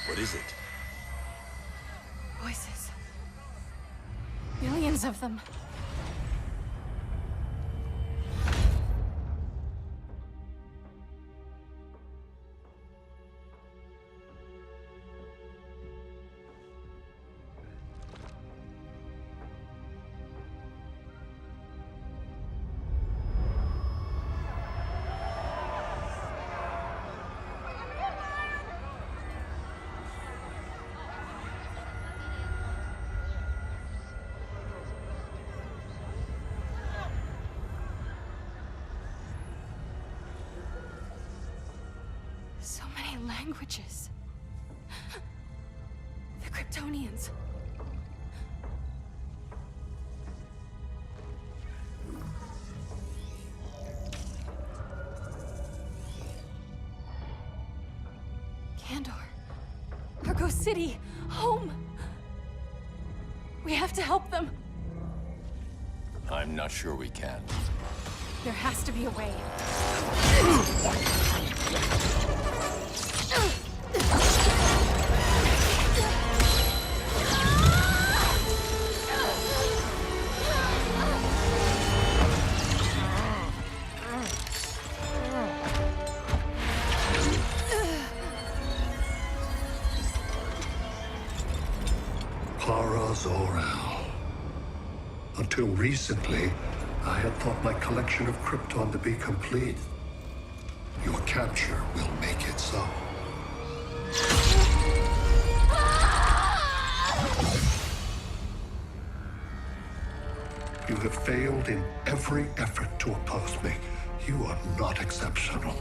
What is it? Voices. Millions of them. So many languages. The Kryptonians. Kandor. Argo City. Home. We have to help them. I'm not sure we can. There has to be a way. Zor-El. Until recently, I had thought my collection of Krypton to be complete. Your capture will make it so. You have failed in every effort to oppose me. You are not exceptional.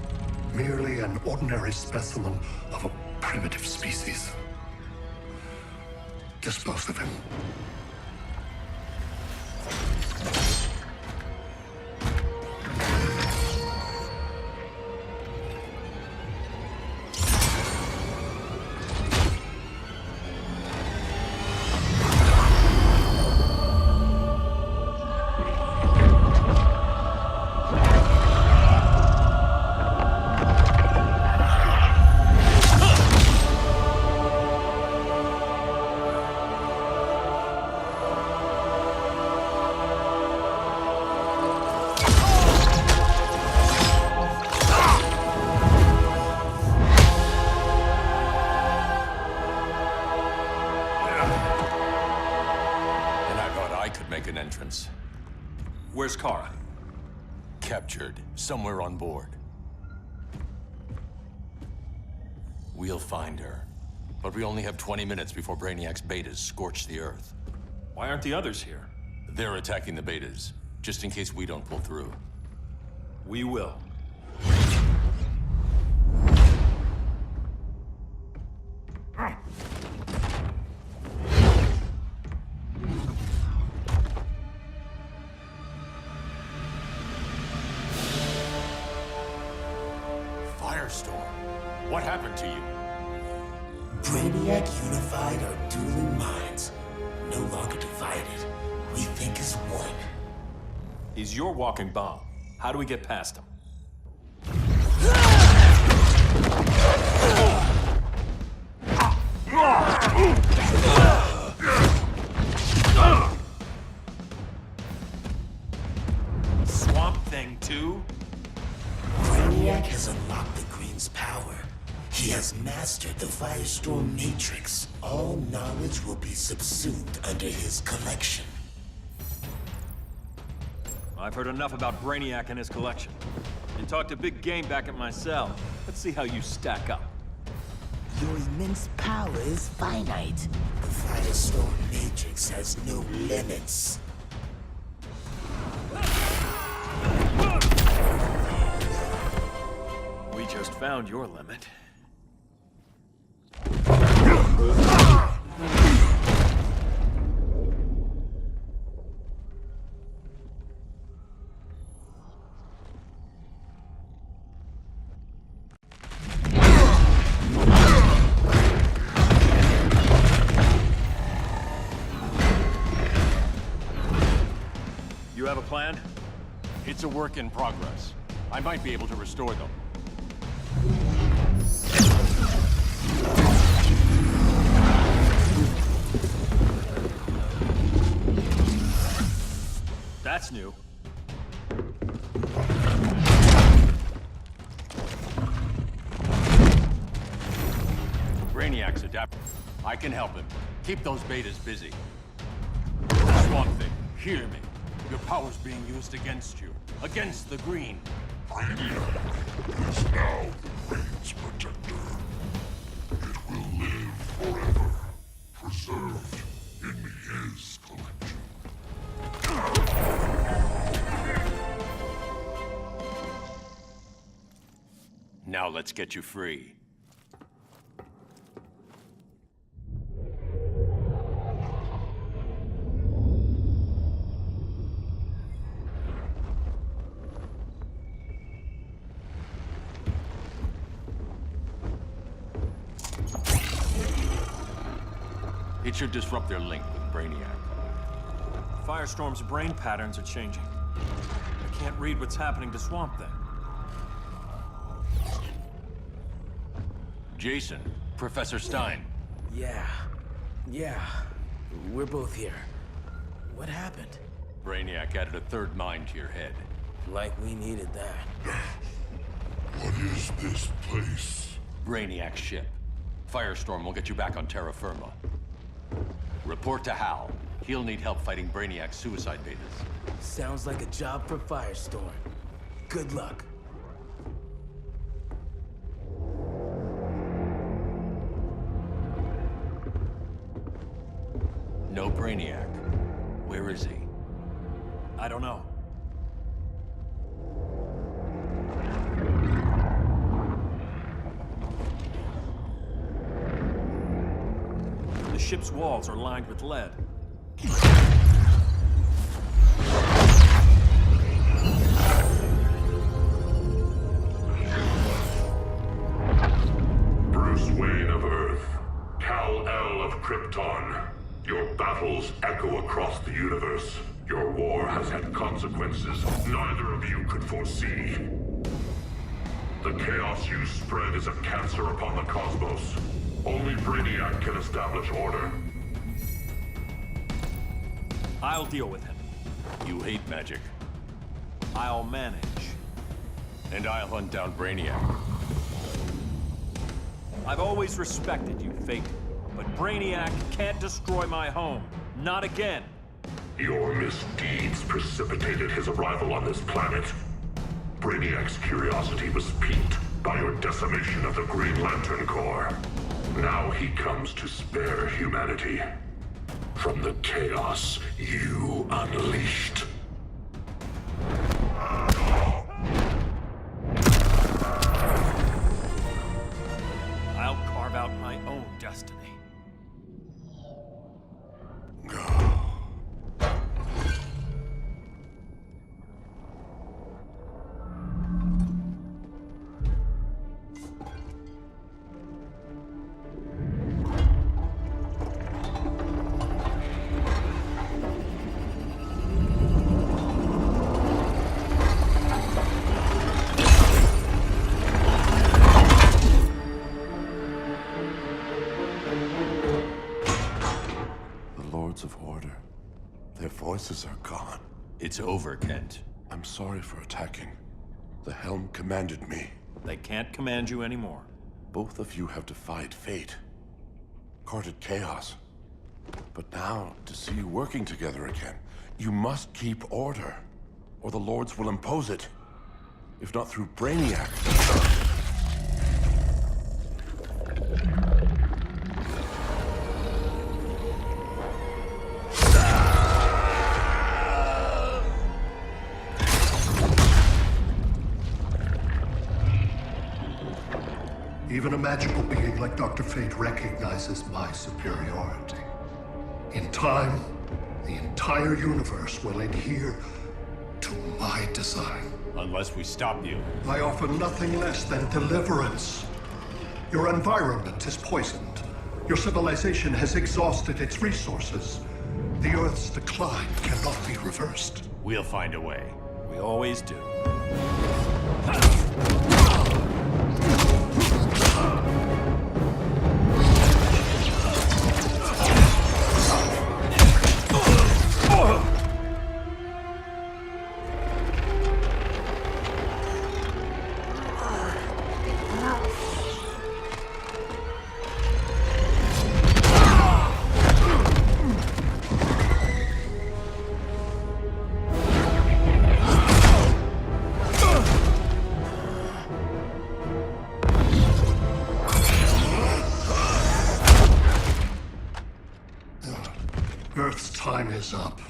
Merely an ordinary specimen of a primitive species. Dispose of him. Where's Kara? Captured, somewhere on board. We'll find her. But we only have 20 minutes before Brainiac's betas scorch the Earth. Why aren't the others here? They're attacking the betas, just in case we don't pull through. We will. What happened to you? Brainiac unified our dueling minds. No longer divided. We think as one. He's your walking bomb. How do we get past him? Swamp Thing, too? Brainiac has unlocked the Green's power. He has mastered the Firestorm Matrix. All knowledge will be subsumed under his collection. I've heard enough about Brainiac and his collection. And talked a big game back at my cell. Let's see how you stack up. Your immense power is finite. The Firestorm Matrix has no limits. We just found your limit. You have a plan? It's a work in progress. I might be able to restore them. That's new. Brainiac's adapted. I can help him. Keep those betas busy. Swamp Thing, hear me. Your power's being used against you. Against the Green. Brainiac is now the Reigns protector. It will live forever, preserved in his collection. Now let's get you free. It should disrupt their link with Brainiac. Firestorm's brain patterns are changing. I can't read what's happening to Swamp Thing. Jason, Professor Stein. Yeah. We're both here. What happened? Brainiac added a third mind to your head. Like we needed that. What is this place? Brainiac's ship. Firestorm will get you back on terra firma. Report to Hal. He'll need help fighting Brainiac's suicide betas. Sounds like a job for Firestorm. Good luck. No Brainiac. Where is he? I don't know. The ship's walls are lined with lead. Bruce Wayne of Earth, Kal-El of Krypton. Your battles echo across the universe. Your war has had consequences neither of you could foresee. The chaos you spread is a cancer upon the cosmos. Only Brainiac can establish order. I'll deal with him. You hate magic. I'll manage. And I'll hunt down Brainiac. I've always respected you, Fate. But Brainiac can't destroy my home. Not again. Your misdeeds precipitated his arrival on this planet. Brainiac's curiosity was piqued by your decimation of the Green Lantern Corps. Now he comes to spare humanity from the chaos you unleashed. I'll carve out my own destiny. Lords of Order. Their voices are gone. It's over, Kent. I'm sorry for attacking. The Helm commanded me. They can't command you anymore. Both of you have defied fate, courted chaos. But now, to see you working together again, you must keep order, or the Lords will impose it. If not through Brainiac. Even a magical being like Dr. Fate recognizes my superiority. In time, the entire universe will adhere to my design. Unless we stop you. I offer nothing less than deliverance. Your environment is poisoned. Your civilization has exhausted its resources. The Earth's decline cannot be reversed. We'll find a way. We always do. Earth's time is up.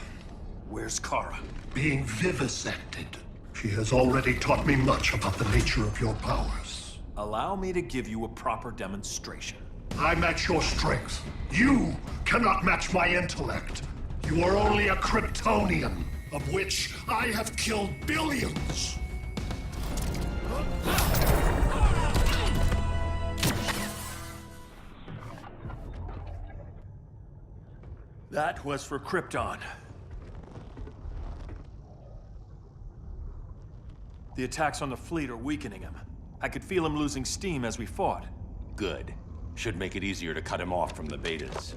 Where's Kara? Being vivisected. She has already taught me much about the nature of your powers. Allow me to give you a proper demonstration. I match your strength. You cannot match my intellect. You are only a Kryptonian, of which I have killed billions. That was for Krypton. The attacks on the fleet are weakening him. I could feel him losing steam as we fought. Good. Should make it easier to cut him off from the betas.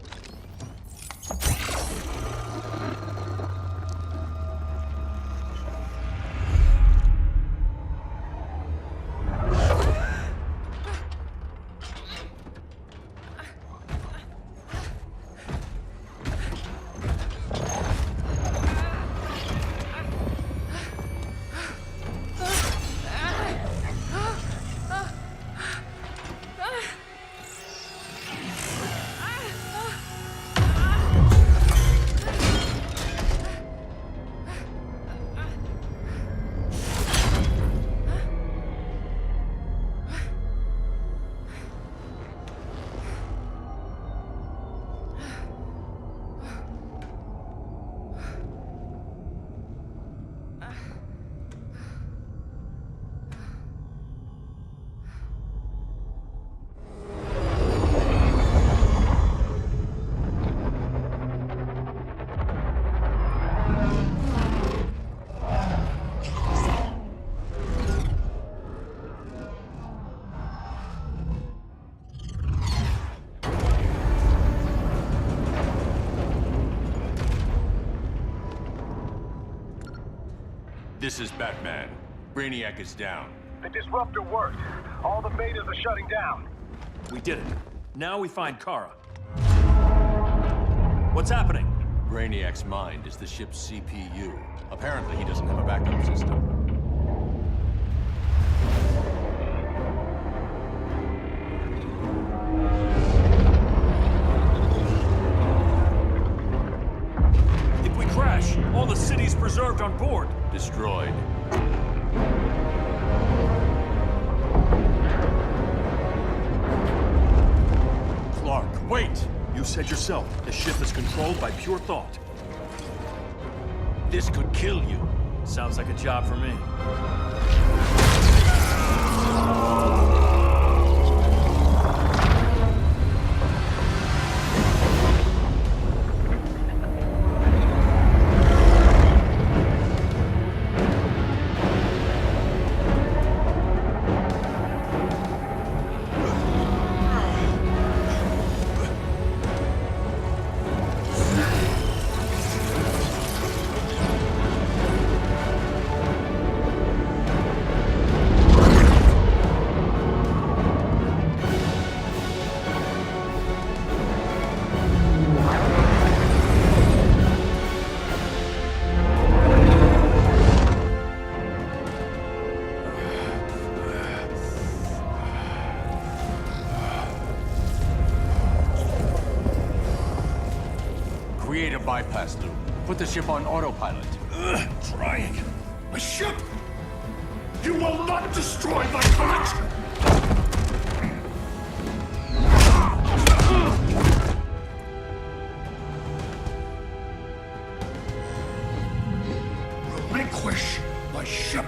This is Batman. Brainiac is down. The disruptor worked. All the betas are shutting down. We did it. Now we find Kara. What's happening? Brainiac's mind is the ship's CPU. Apparently, he doesn't have a backup system. If we crash, all the cities preserved on board. Destroyed. Clark, wait! You said yourself, the ship is controlled by pure thought. This could kill you. Sounds like a job for me. Create a bypass loop. Put the ship on autopilot. Trying. My ship! You will not destroy my collection! Relinquish my ship!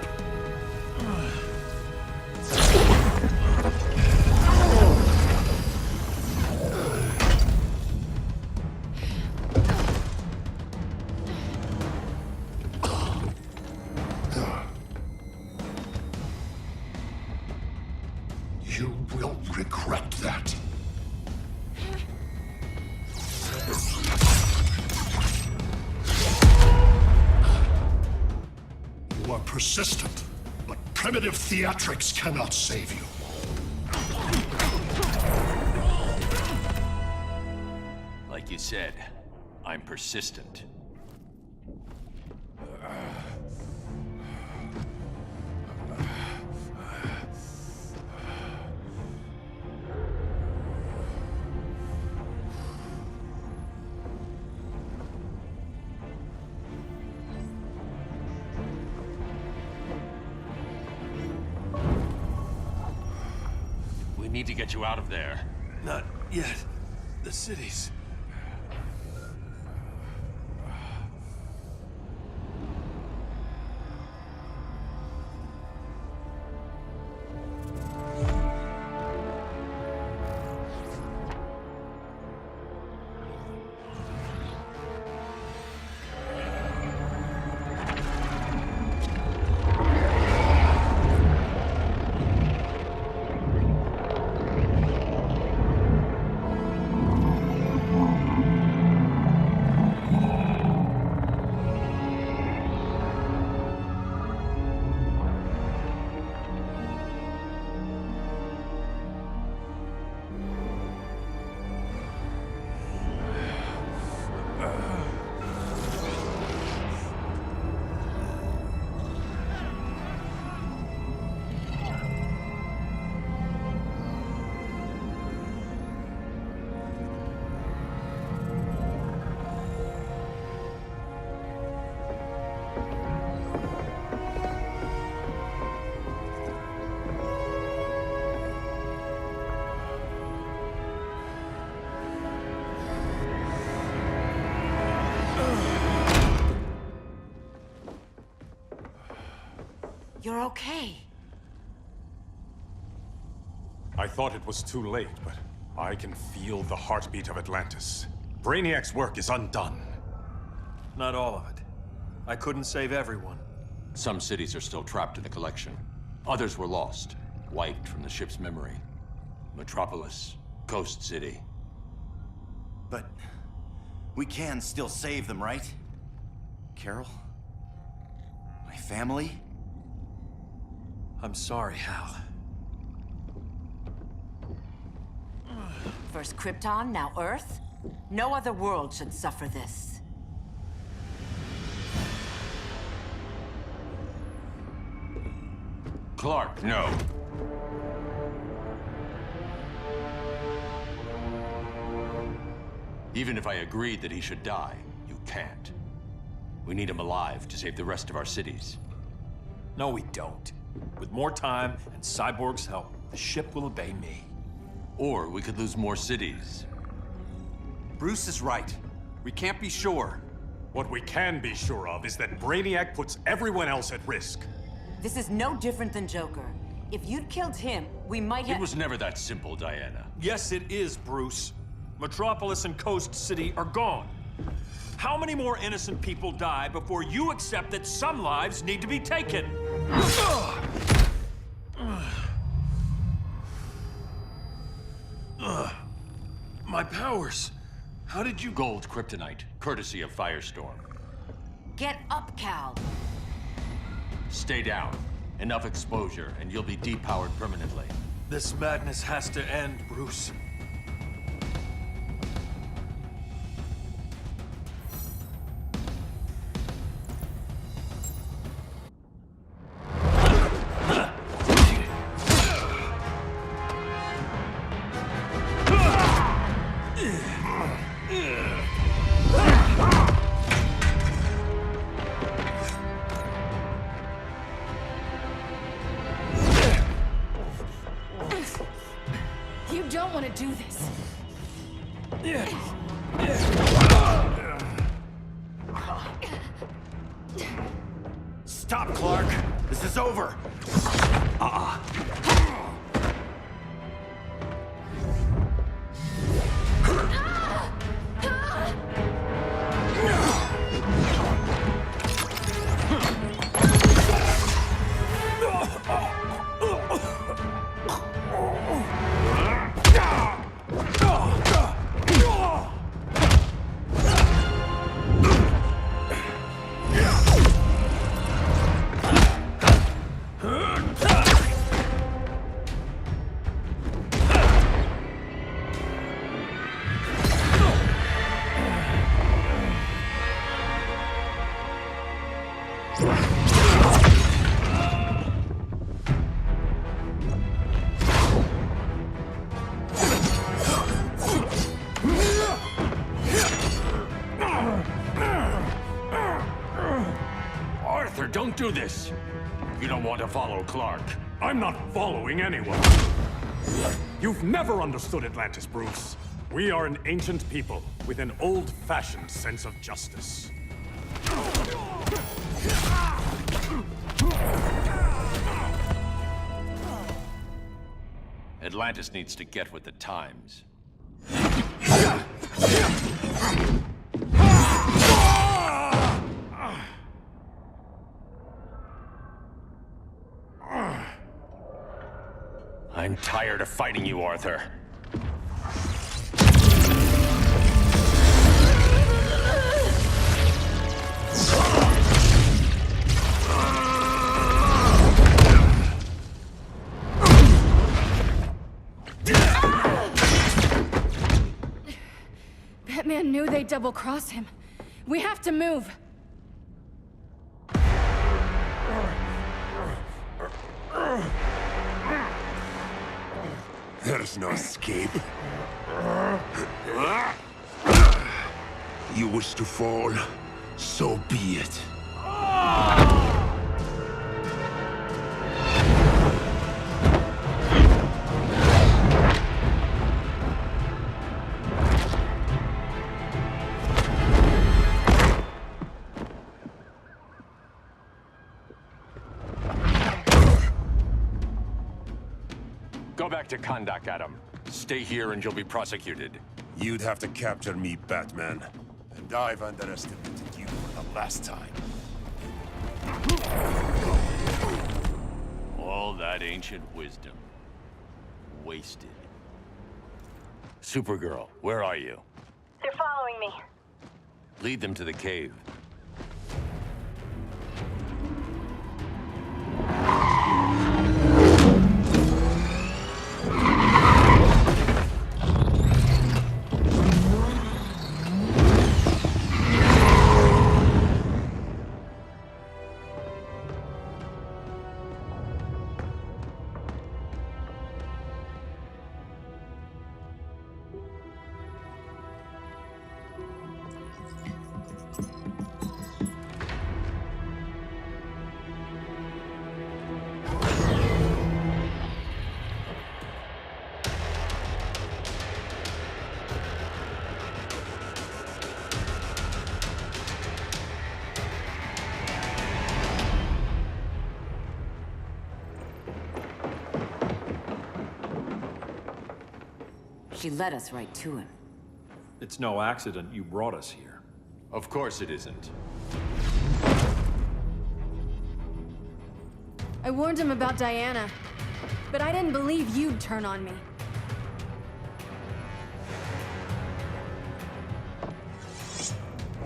You will regret that. You are persistent, but primitive theatrics cannot save you. Like you said, I'm persistent. We need to get you out of there. Not yet. The cities. You're okay. I thought it was too late, but I can feel the heartbeat of Atlantis. Brainiac's work is undone. Not all of it. I couldn't save everyone. Some cities are still trapped in the collection. Others were lost, wiped from the ship's memory. Metropolis, Coast City. But we can still save them, right? Carol? My family? I'm sorry, Hal. First Krypton, now Earth? No other world should suffer this. Clark, no. Even if I agreed that he should die, you can't. We need him alive to save the rest of our cities. No, we don't. With more time and Cyborg's help, the ship will obey me. Or we could lose more cities. Bruce is right. We can't be sure. What we can be sure of is that Brainiac puts everyone else at risk. This is no different than Joker. If you'd killed him, we might have— It was never that simple, Diana. Yes, it is, Bruce. Metropolis and Coast City are gone. How many more innocent people die before you accept that some lives need to be taken? My powers. How did you— Gold kryptonite, courtesy of Firestorm. Get up, Cal. Stay down. Enough exposure, and you'll be depowered permanently. This madness has to end, Bruce. Stop, Clark! This is over! Arthur, don't do this! You don't want to follow Clark. I'm not following anyone. You've never understood Atlantis, Bruce. We are an ancient people with an old-fashioned sense of justice. Atlantis needs to get with the times. I'm tired of fighting you, Arthur. Batman knew they'd double-cross him. We have to move. There's no escape. You wish to fall, so be it. Go back to Kondak, Adam. Stay here and you'll be prosecuted. You'd have to capture me, Batman. And I've underestimated you for the last time. All that ancient wisdom. Wasted. Supergirl, where are you? They're following me. Lead them to the cave. She led us right to him. It's no accident you brought us here. Of course it isn't. I warned him about Diana, but I didn't believe you'd turn on me.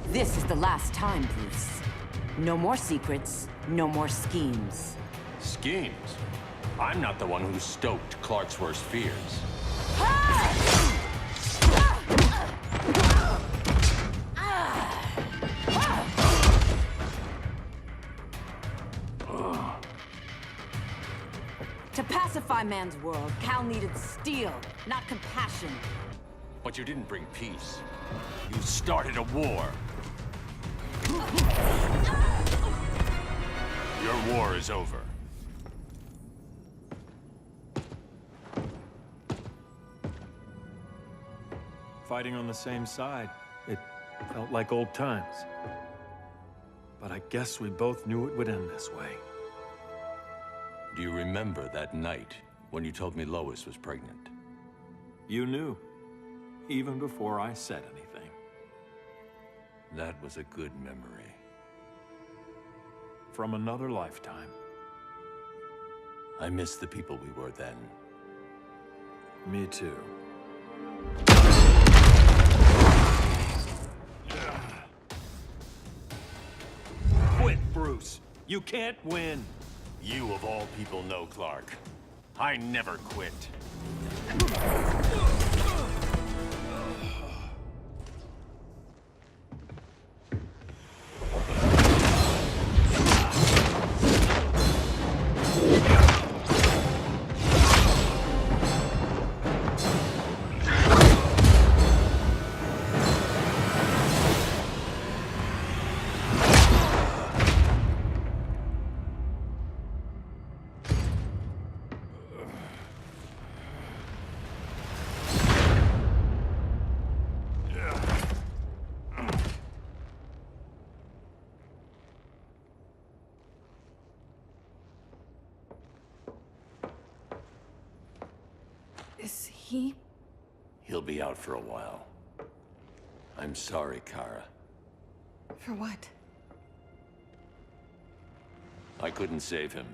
This is the last time, Bruce. No more secrets, no more schemes. Schemes? I'm not the one who stoked Clark's worst fears. To pacify man's world, Cal needed steel, not compassion. But you didn't bring peace. You started a war. Your war is over. Fighting on the same side, it felt like old times. But I guess we both knew it would end this way. Do you remember that night when you told me Lois was pregnant? You knew, even before I said anything. That was a good memory. From another lifetime. I miss the people we were then. Me too. Quit, Bruce. You can't win. You of all people know, Clark. I never quit. Is he? He'll be out for a while. I'm sorry, Kara. For what? I couldn't save him.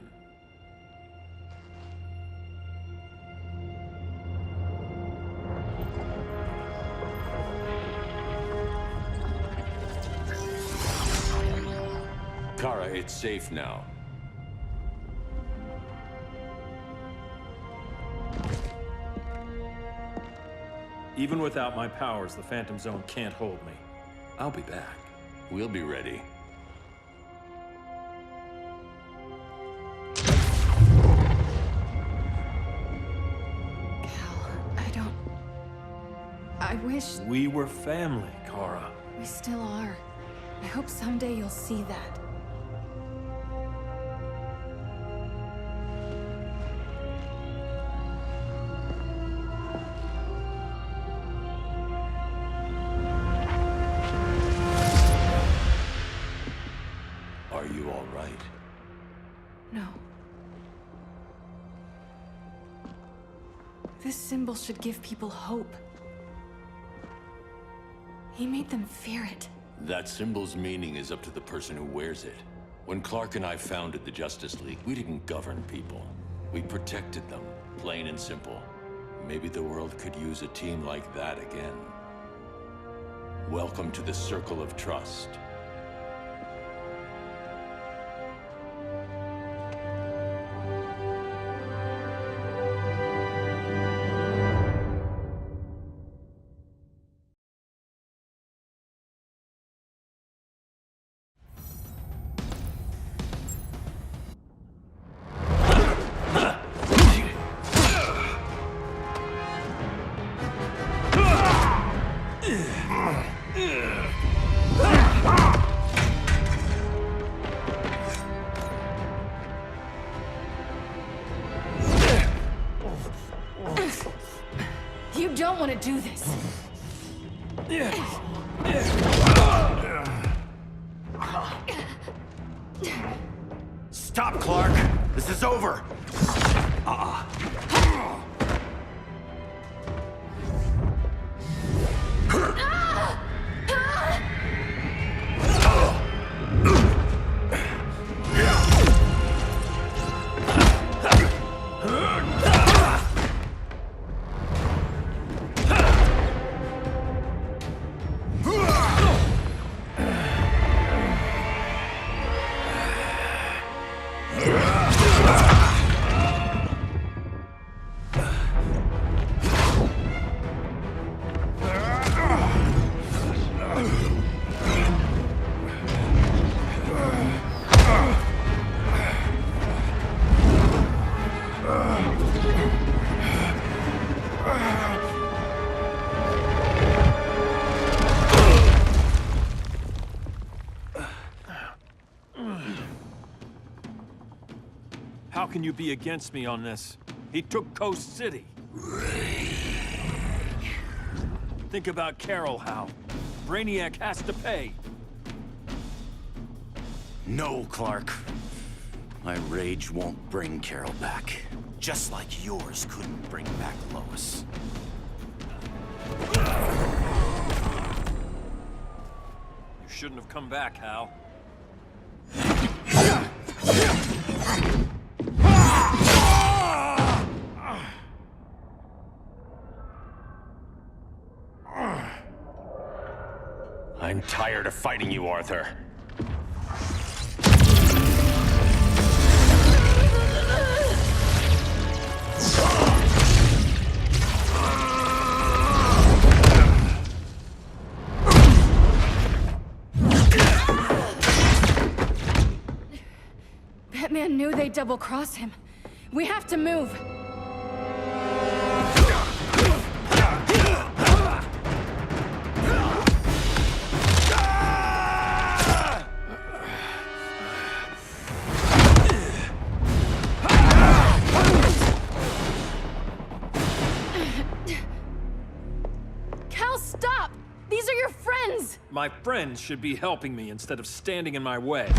Kara, it's safe now. Even without my powers, the Phantom Zone can't hold me. I'll be back. We'll be ready. I wish... We were family, Kara. We still are. I hope someday you'll see that. Are you all right? No. This symbol should give people hope. He made them fear it. That symbol's meaning is up to the person who wears it. When Clark and I founded the Justice League, we didn't govern people. We protected them, plain and simple. Maybe the world could use a team like that again. Welcome to the Circle of Trust. You don't want to do this. Stop, Clark! This is over! How can you be against me on this? He took Coast City. Think about Carol, Hal. Brainiac has to pay. No, Clark. My rage won't bring Carol back. Just like yours couldn't bring back Lois. You shouldn't have come back, Hal. I'm tired of fighting you, Arthur. Batman knew they'd double-cross him. We have to move. Cal, stop! These are your friends! My friends should be helping me instead of standing in my way.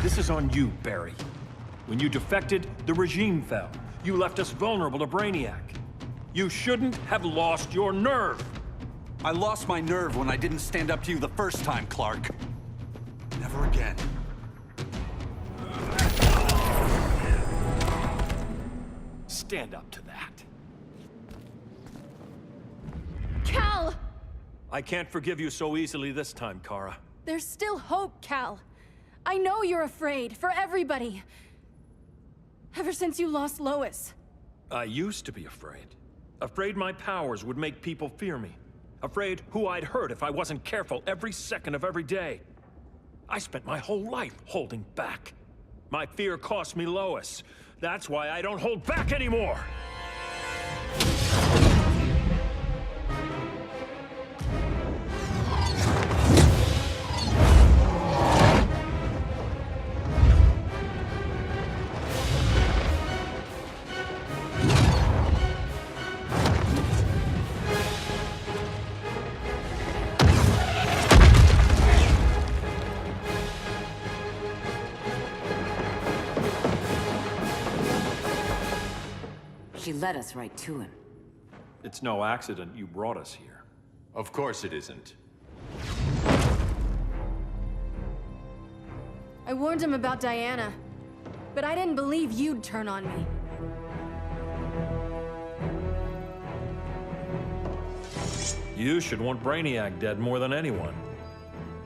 This is on you, Barry. When you defected, the regime fell. You left us vulnerable to Brainiac. You shouldn't have lost your nerve. I lost my nerve when I didn't stand up to you the first time, Clark. Never again. Stand up to that. Cal! I can't forgive you so easily this time, Kara. There's still hope, Cal. I know you're afraid, for everybody. Ever since you lost Lois. I used to be afraid. Afraid my powers would make people fear me. Afraid who I'd hurt if I wasn't careful every second of every day. I spent my whole life holding back. My fear cost me Lois. That's why I don't hold back anymore! She led us right to him. It's no accident you brought us here. Of course it isn't. I warned him about Diana, but I didn't believe you'd turn on me. You should want Brainiac dead more than anyone.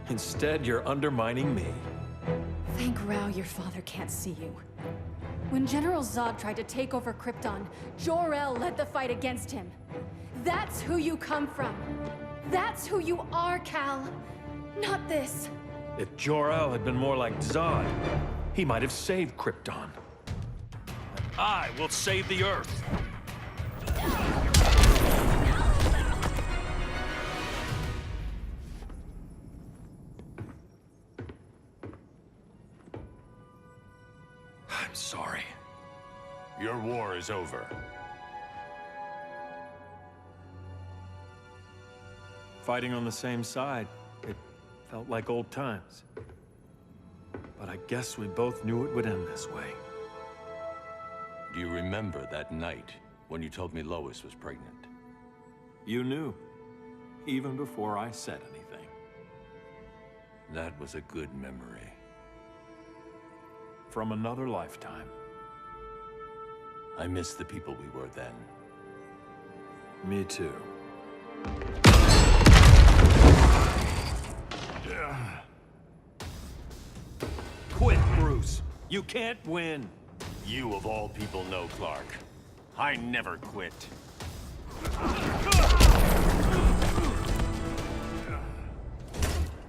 Instead, you're undermining me. Thank Rao your father can't see you. When General Zod tried to take over Krypton, Jor-El led the fight against him. That's who you come from. That's who you are, Cal. Not this. If Jor-El had been more like Zod, he might have saved Krypton. And I will save the Earth. I'm sorry. Your war is over. Fighting on the same side, it felt like old times. But I guess we both knew it would end this way. Do you remember that night when you told me Lois was pregnant? You knew, even before I said anything. That was a good memory. From another lifetime. I miss the people we were then. Me too. Quit, Bruce. You can't win. You of all people know, Clark. I never quit.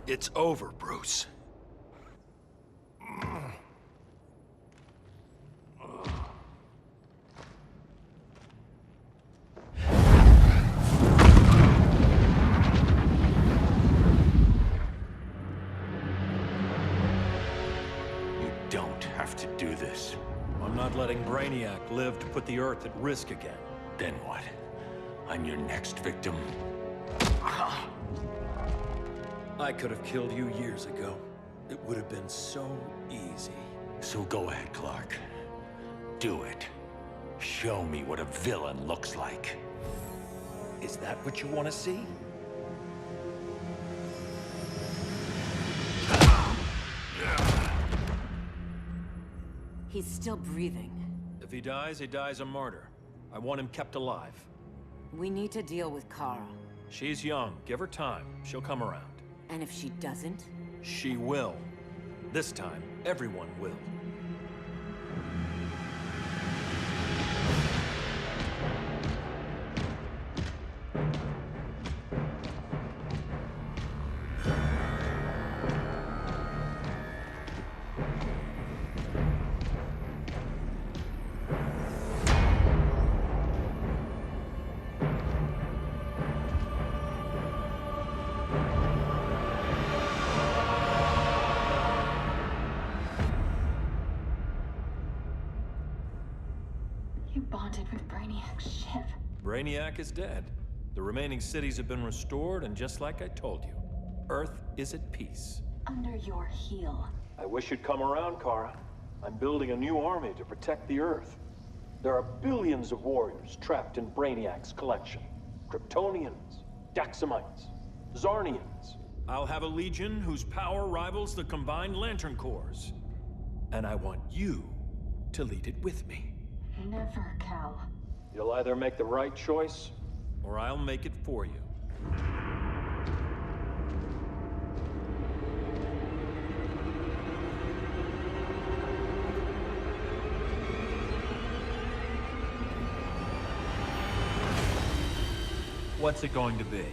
It's over, Bruce. letting Brainiac live to put the Earth at risk again. Then what? I'm your next victim. I could have killed you years ago. It would have been so easy. So go ahead, Clark. Do it. Show me what a villain looks like. Is that what you want to see? He's still breathing. If he dies a martyr. I want him kept alive. We need to deal with Kara. She's young. Give her time. She'll come around. And if she doesn't? She will. This time, everyone will. You bonded with Brainiac's ship. Brainiac is dead. The remaining cities have been restored, and just like I told you, Earth is at peace. Under your heel. I wish you'd come around, Kara. I'm building a new army to protect the Earth. There are billions of warriors trapped in Brainiac's collection. Kryptonians, Daxamites, Zarnians. I'll have a legion whose power rivals the combined Lantern Corps. And I want you to lead it with me. Never, Cal. You'll either make the right choice, or I'll make it for you. What's it going to be?